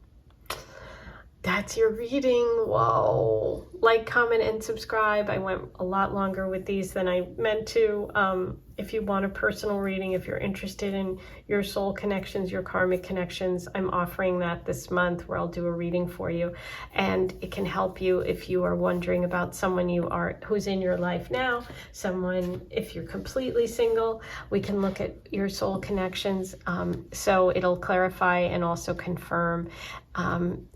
That's your reading. Whoa. Like like, comment, and subscribe. I went a lot longer with these than I meant to. If you want a personal reading, if you're interested in your soul connections, your karmic connections, I'm offering that this month, where I'll do a reading for you. And it can help you if you are wondering about someone who's in your life now, someone, if you're completely single, we can look at your soul connections. So it'll clarify and also confirm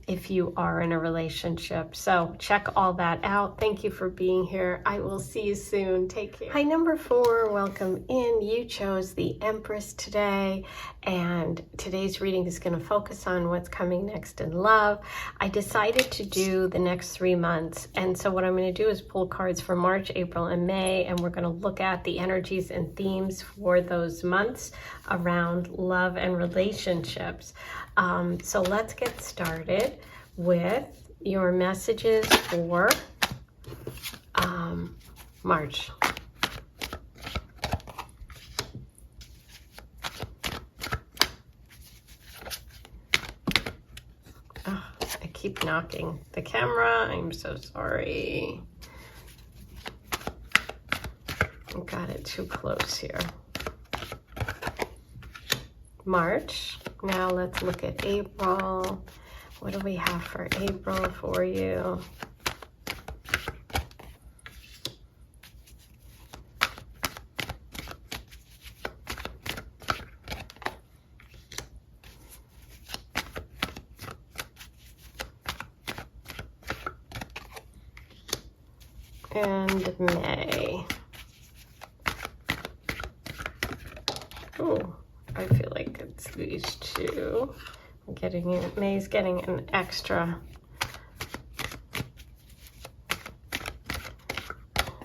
if you are in a relationship. So check all that out. Thank you for being here. I will see you soon. Take care. Hi, number 4, welcome in. You chose the Empress today, and today's reading is going to focus on what's coming next in love. I decided to do the next 3 months, and so what I'm going to do is pull cards for March, April, and May, and we're going to look at the energies and themes for those months around love and relationships. So let's get started with your messages for March. Oh, I keep knocking the camera. I'm so sorry. I got it too close here. March. Now let's look at April. What do we have for April for you? And May. Oh, I feel like it's these two. I'm getting it. May's getting an extra.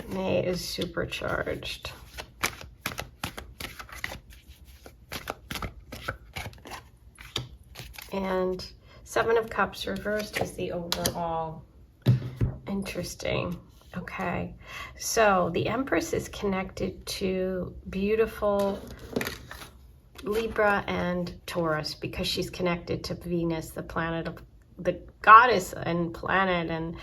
May is supercharged. And 7 of Cups reversed is the overall. Interesting. Okay. So the Empress is connected to beautiful Libra and Taurus, because she's connected to Venus, the planet of the goddess and planet, and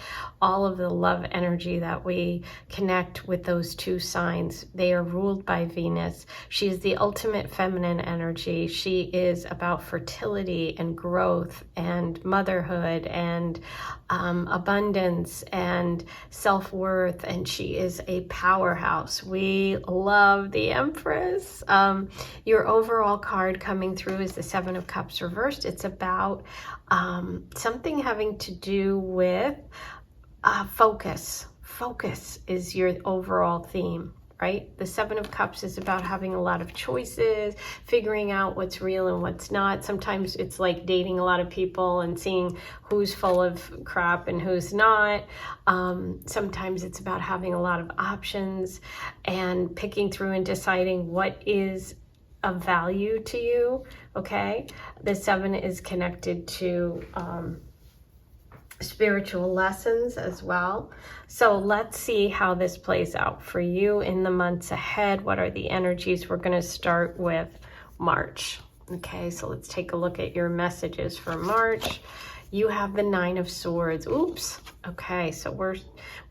all of the love energy that we connect with those two signs. They are ruled by Venus. She is the ultimate feminine energy. She is about fertility and growth and motherhood and abundance and self-worth, and she is a powerhouse. We love the Empress. Your overall card coming through is the 7 of Cups reversed. It's about something having to do with focus. Focus is your overall theme, right? The 7 of Cups is about having a lot of choices, figuring out what's real and what's not. Sometimes it's like dating a lot of people and seeing who's full of crap and who's not. Sometimes it's about having a lot of options and picking through and deciding what is of value to you. Okay, the 7 is connected to spiritual lessons as well. So let's see how this plays out for you in the months ahead. What are the energies? We're going to start with March. Okay, so let's take a look at your messages for March. You have the 9 of Swords. Oops. Okay, so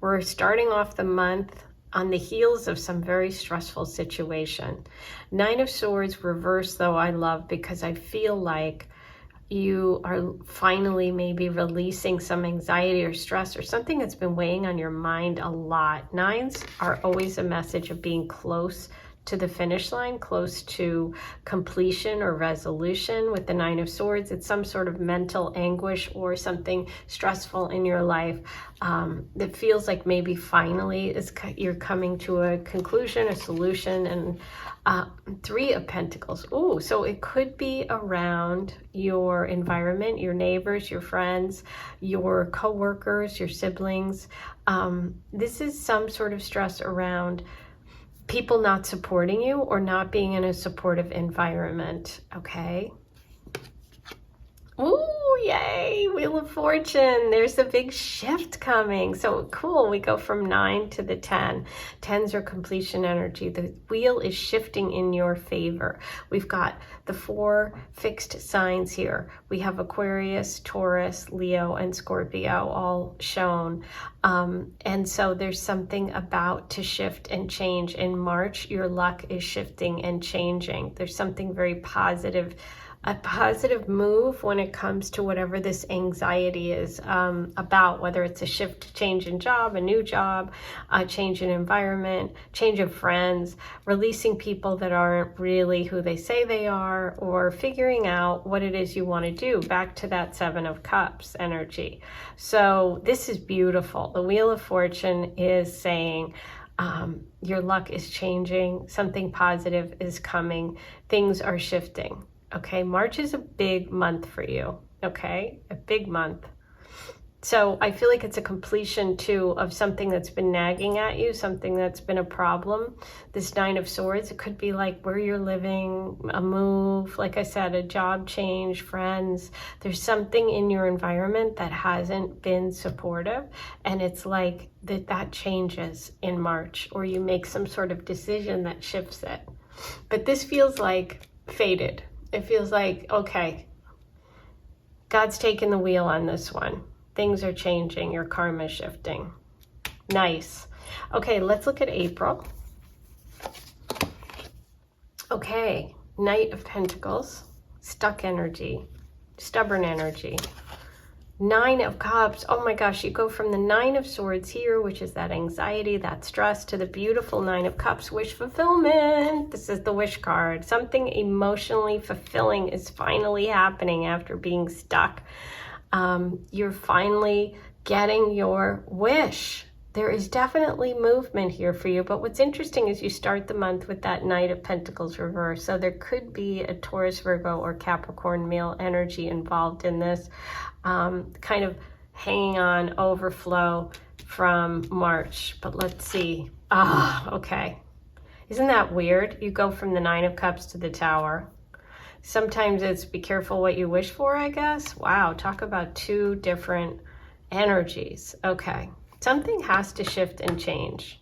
we're starting off the month on the heels of some very stressful situation. 9 of Swords reversed, though, I love, because I feel like you are finally maybe releasing some anxiety or stress or something that's been weighing on your mind a lot. 9s are always a message of being close to the finish line, close to completion or resolution. With the 9 of Swords, it's some sort of mental anguish or something stressful in your life that feels like maybe finally you're coming to a conclusion, a solution. And 3 of Pentacles. Ooh, so it could be around your environment, your neighbors, your friends, your co-workers, your siblings. This is some sort of stress around people not supporting you or not being in a supportive environment. Okay. Ooh, yay, Wheel of Fortune. There's a big shift coming. So cool, we go from 9 to the 10. 10s are completion energy. The wheel is shifting in your favor. We've got the 4 fixed signs here. We have Aquarius, Taurus, Leo, and Scorpio all shown. And so there's something about to shift and change. In March, your luck is shifting and changing. There's something very positive, a positive move when it comes to whatever this anxiety is about, whether it's a shift, change in job, a new job, a change in environment, change of friends, releasing people that aren't really who they say they are, or figuring out what it is you want to do, back to that 7 of Cups energy. So this is beautiful. The Wheel of Fortune is saying, your luck is changing, something positive is coming, things are shifting. Okay, March is a big month for you, okay? A big month. So I feel like it's a completion too of something that's been nagging at you, something that's been a problem. This 9 of Swords, it could be like where you're living, a move, like I said, a job change, friends. There's something in your environment that hasn't been supportive, and it's like that changes in March, or you make some sort of decision that shifts it. But this feels like faded. It feels like, okay, God's taking the wheel on this one. Things are changing. Your karma is shifting. Nice. Okay, let's look at April. Okay, Knight of Pentacles, stuck energy, stubborn energy. 9 of Cups. Oh my gosh, you go from the 9 of Swords here, which is that anxiety, that stress, to the beautiful 9 of Cups, wish fulfillment. This is the wish card. Something emotionally fulfilling is finally happening after being stuck. You're finally getting your wish. There is definitely movement here for you, but what's interesting is you start the month with that Knight of Pentacles reverse, so there could be a Taurus, Virgo, or Capricorn male energy involved in this, kind of hanging on, overflow from March. But let's see. Okay. Isn't that weird? You go from the 9 of Cups to the Tower. Sometimes it's be careful what you wish for, I guess. Wow, talk about 2 different energies. Okay. Something has to shift and change.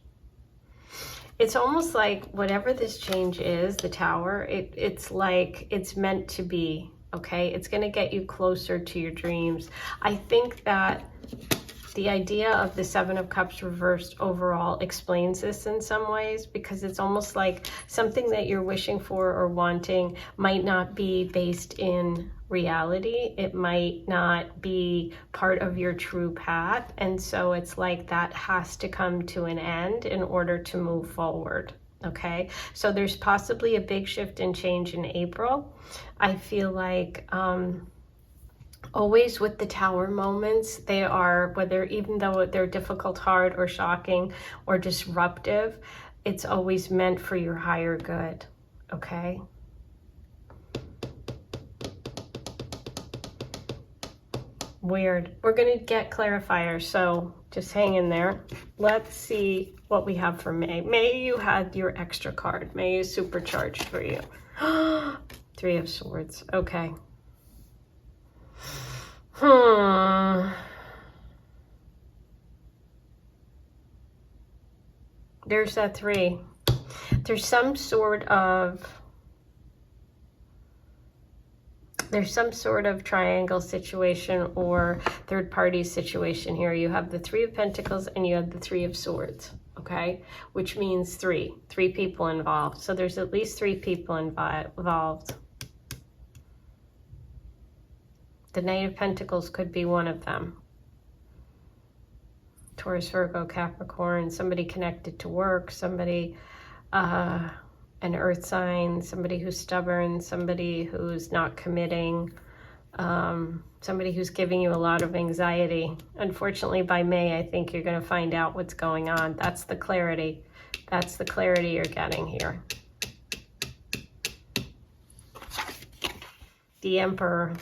It's almost like whatever this change is, the Tower, it's like it's meant to be, okay? It's going to get you closer to your dreams. I think that the idea of the 7 of Cups reversed overall explains this in some ways, because it's almost like something that you're wishing for or wanting might not be based in reality. It might not be part of your true path. And so it's like that has to come to an end in order to move forward. Okay, so there's possibly a big shift and change in April. I feel like always with the Tower moments, they are, whether even though they're difficult, hard, or shocking, or disruptive, it's always meant for your higher good. Okay. Weird. We're going to get clarifiers, so just hang in there. Let's see what we have for May. May you had your extra card. May is supercharged for you. 3 of Swords. Okay. There's that 3. There's some sort of triangle situation or third party situation here. You have the 3 of Pentacles and you have the 3 of Swords, okay? Which means 3 people involved. So there's at least 3 people involved. The Knight of Pentacles could be one of them. Taurus, Virgo, Capricorn, somebody connected to work, somebody, an earth sign, somebody who's stubborn, somebody who's not committing, somebody who's giving you a lot of anxiety. Unfortunately, by May, I think you're going to find out what's going on. That's the clarity. That's the clarity you're getting here. The Emperor.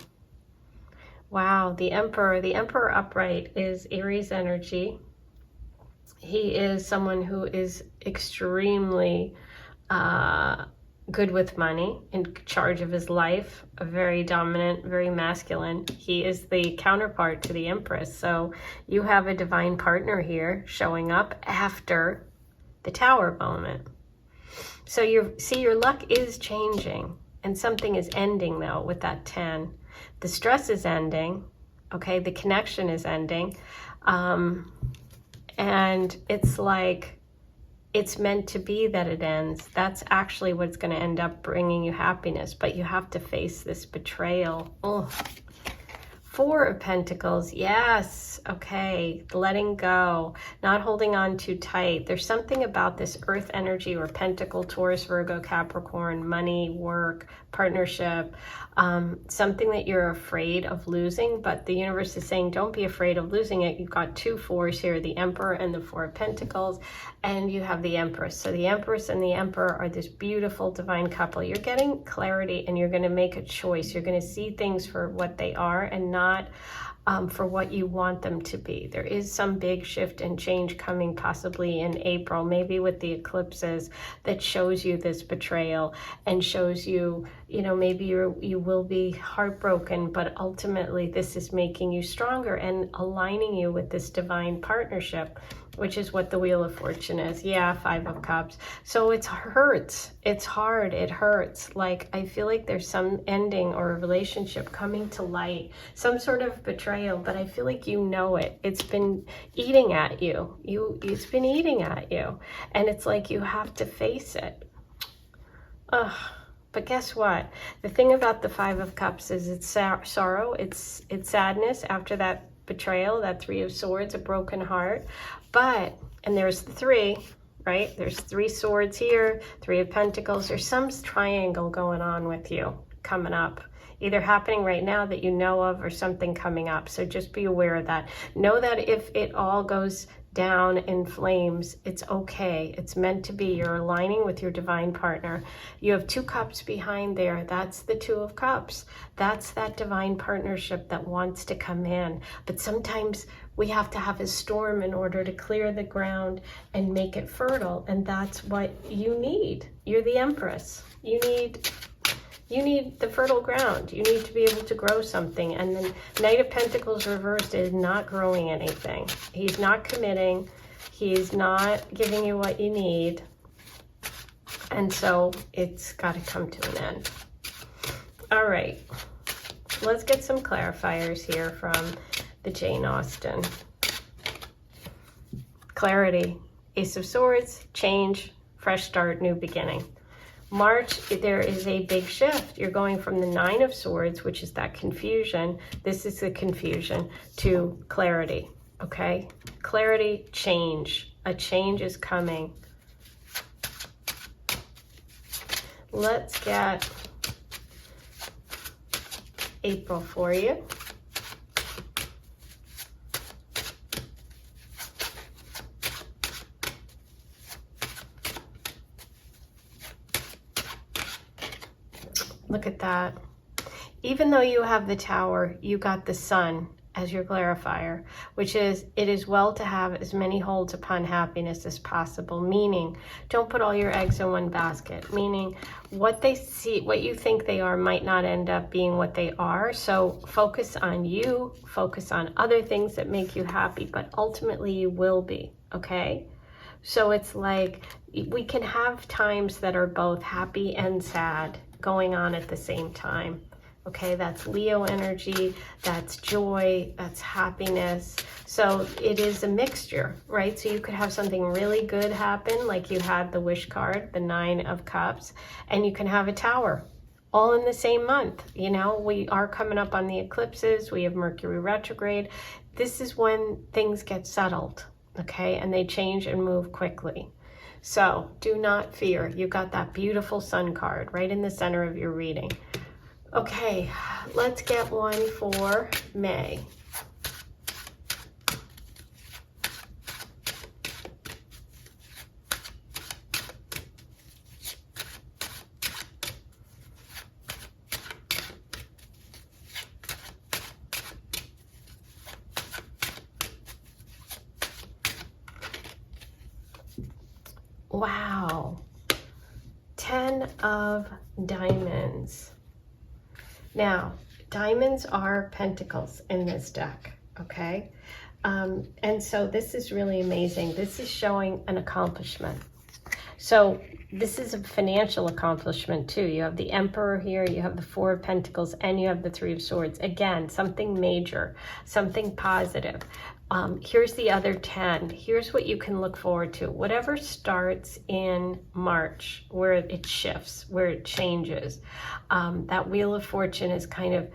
Wow, the Emperor. The Emperor upright is Aries energy. He is someone who is extremely good with money, in charge of his life, a very dominant, very masculine. He is the counterpart to the Empress. So you have a divine partner here showing up after the Tower moment. So your luck is changing, and something is ending though with that 10. The stress is ending, okay? The connection is ending. And it's like, it's meant to be that it ends. That's actually what's going to end up bringing you happiness, but you have to face this betrayal. Oh. 4 of Pentacles, yes, okay, letting go, not holding on too tight. There's something about this earth energy or Pentacle, Taurus, Virgo, Capricorn, money, work, partnership, something that you're afraid of losing, but the universe is saying don't be afraid of losing it. You've got 2 4s here, the Emperor and the 4 of Pentacles, and you have the Empress. So the Empress and the Emperor are this beautiful divine couple. You're getting clarity, and you're going to make a choice. You're going to see things for what they are and not for what you want them to be. There is some big shift and change coming possibly in April, maybe with the eclipses, that shows you this betrayal and shows you, you know, maybe you will be heartbroken, but ultimately this is making you stronger and aligning you with this divine partnership, which is what the Wheel of Fortune is. Yeah, 5 of Cups. So it hurts. It's hard. It hurts. Like, I feel like there's some ending or a relationship coming to light, some sort of betrayal, but I feel like you know it. It's been eating at you. It's been eating at you. And it's like you have to face it. Ugh. But guess what? The thing about the 5 of Cups is it's sorrow. It's sadness after that betrayal, that 3 of Swords, a broken heart. But, and there's the 3, right? There's 3 swords here, 3 of Pentacles. There's some triangle going on with you coming up, either happening right now that you know of or something coming up. So just be aware of that. Know that if it all goes down in flames, it's okay. It's meant to be. You're aligning with your divine partner. You have 2 cups behind there. That's the 2 of Cups. That's that divine partnership that wants to come in. But sometimes we have to have a storm in order to clear the ground and make it fertile. And that's what you need. You're the Empress. You need the fertile ground. You need to be able to grow something. And the Knight of Pentacles reversed is not growing anything. He's not committing. He's not giving you what you need. And so it's got to come to an end. All right. Let's get some clarifiers here from the Jane Austen. Clarity. Ace of Swords, change, fresh start, new beginning. March, there is a big shift. You're going from the 9 of Swords, which is that confusion. This is the confusion, to clarity, okay? Clarity, change. A change is coming. Let's get April for you. Look at that. Even though you have the Tower, you got the Sun as your clarifier, which is, it is well to have as many holds upon happiness as possible, meaning don't put all your eggs in one basket, meaning what they see, what you think they are might not end up being what they are. So focus on you, focus on other things that make you happy, but ultimately you will be, okay? So it's like we can have times that are both happy and sad going on at the same time. Okay, that's Leo energy, that's joy, that's happiness. So it is a mixture, right? So you could have something really good happen, like you had the wish card, the 9 of Cups, and you can have a Tower, all in the same month. You know, we are coming up on the eclipses, we have Mercury retrograde. This is when things get settled, okay? And they change and move quickly. So do not fear. You got that beautiful Sun card right in the center of your reading. Okay, let's get one for May. Wow. 10 of Diamonds. Now, diamonds are pentacles in this deck, okay? And so this is really amazing. This is showing an accomplishment. So this is a financial accomplishment too. You have the Emperor here, you have the Four of Pentacles, and you have the Three of Swords. Again, something major, something positive. Here's the other 10. Here's what you can look forward to. Whatever starts in March, where it shifts, where it changes, that Wheel of Fortune is kind of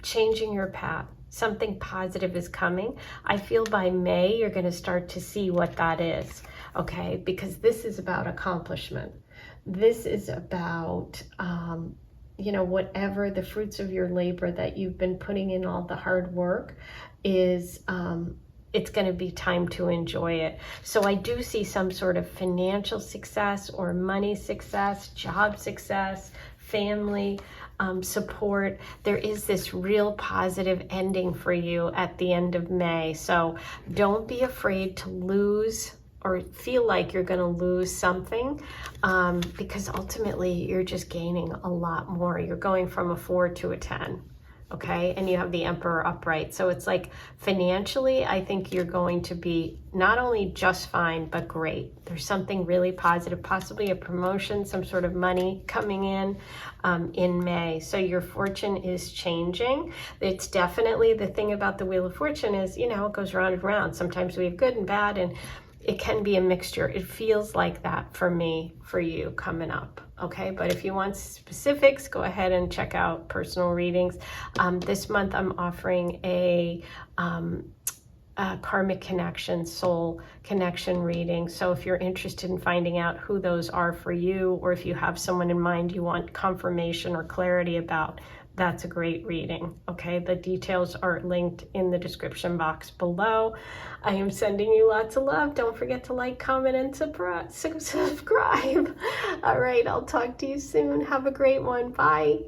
changing your path. Something positive is coming. I feel by May, you're going to start to see what that is, okay? Because this is about accomplishment. This is about, you know, whatever the fruits of your labor that you've been putting in, all the hard work is, it's going to be time to enjoy it. So I do see some sort of financial success or money success, job success, family support. There is this real positive ending for you at the end of May. So don't be afraid to lose or feel like you're going to lose something, because ultimately you're just gaining a lot more. You're going from a 4 to a 10. Okay, and you have the Emperor upright. So it's like financially, I think you're going to be not only just fine, but great. There's something really positive, possibly a promotion, some sort of money coming in May. So your fortune is changing. It's definitely, the thing about the Wheel of Fortune is, you know, it goes round and round. Sometimes we have good and bad, and it can be a mixture. It feels like that for me, for you coming up, okay? But if you want specifics, go ahead and check out personal readings. This month I'm offering a karmic connection, soul connection reading. So if you're interested in finding out who those are for you, or if you have someone in mind you want confirmation or clarity about, that's a great reading, okay? The details are linked in the description box below. I am sending you lots of love. Don't forget to like, comment, and subscribe. All right, I'll talk to you soon. Have a great one. Bye.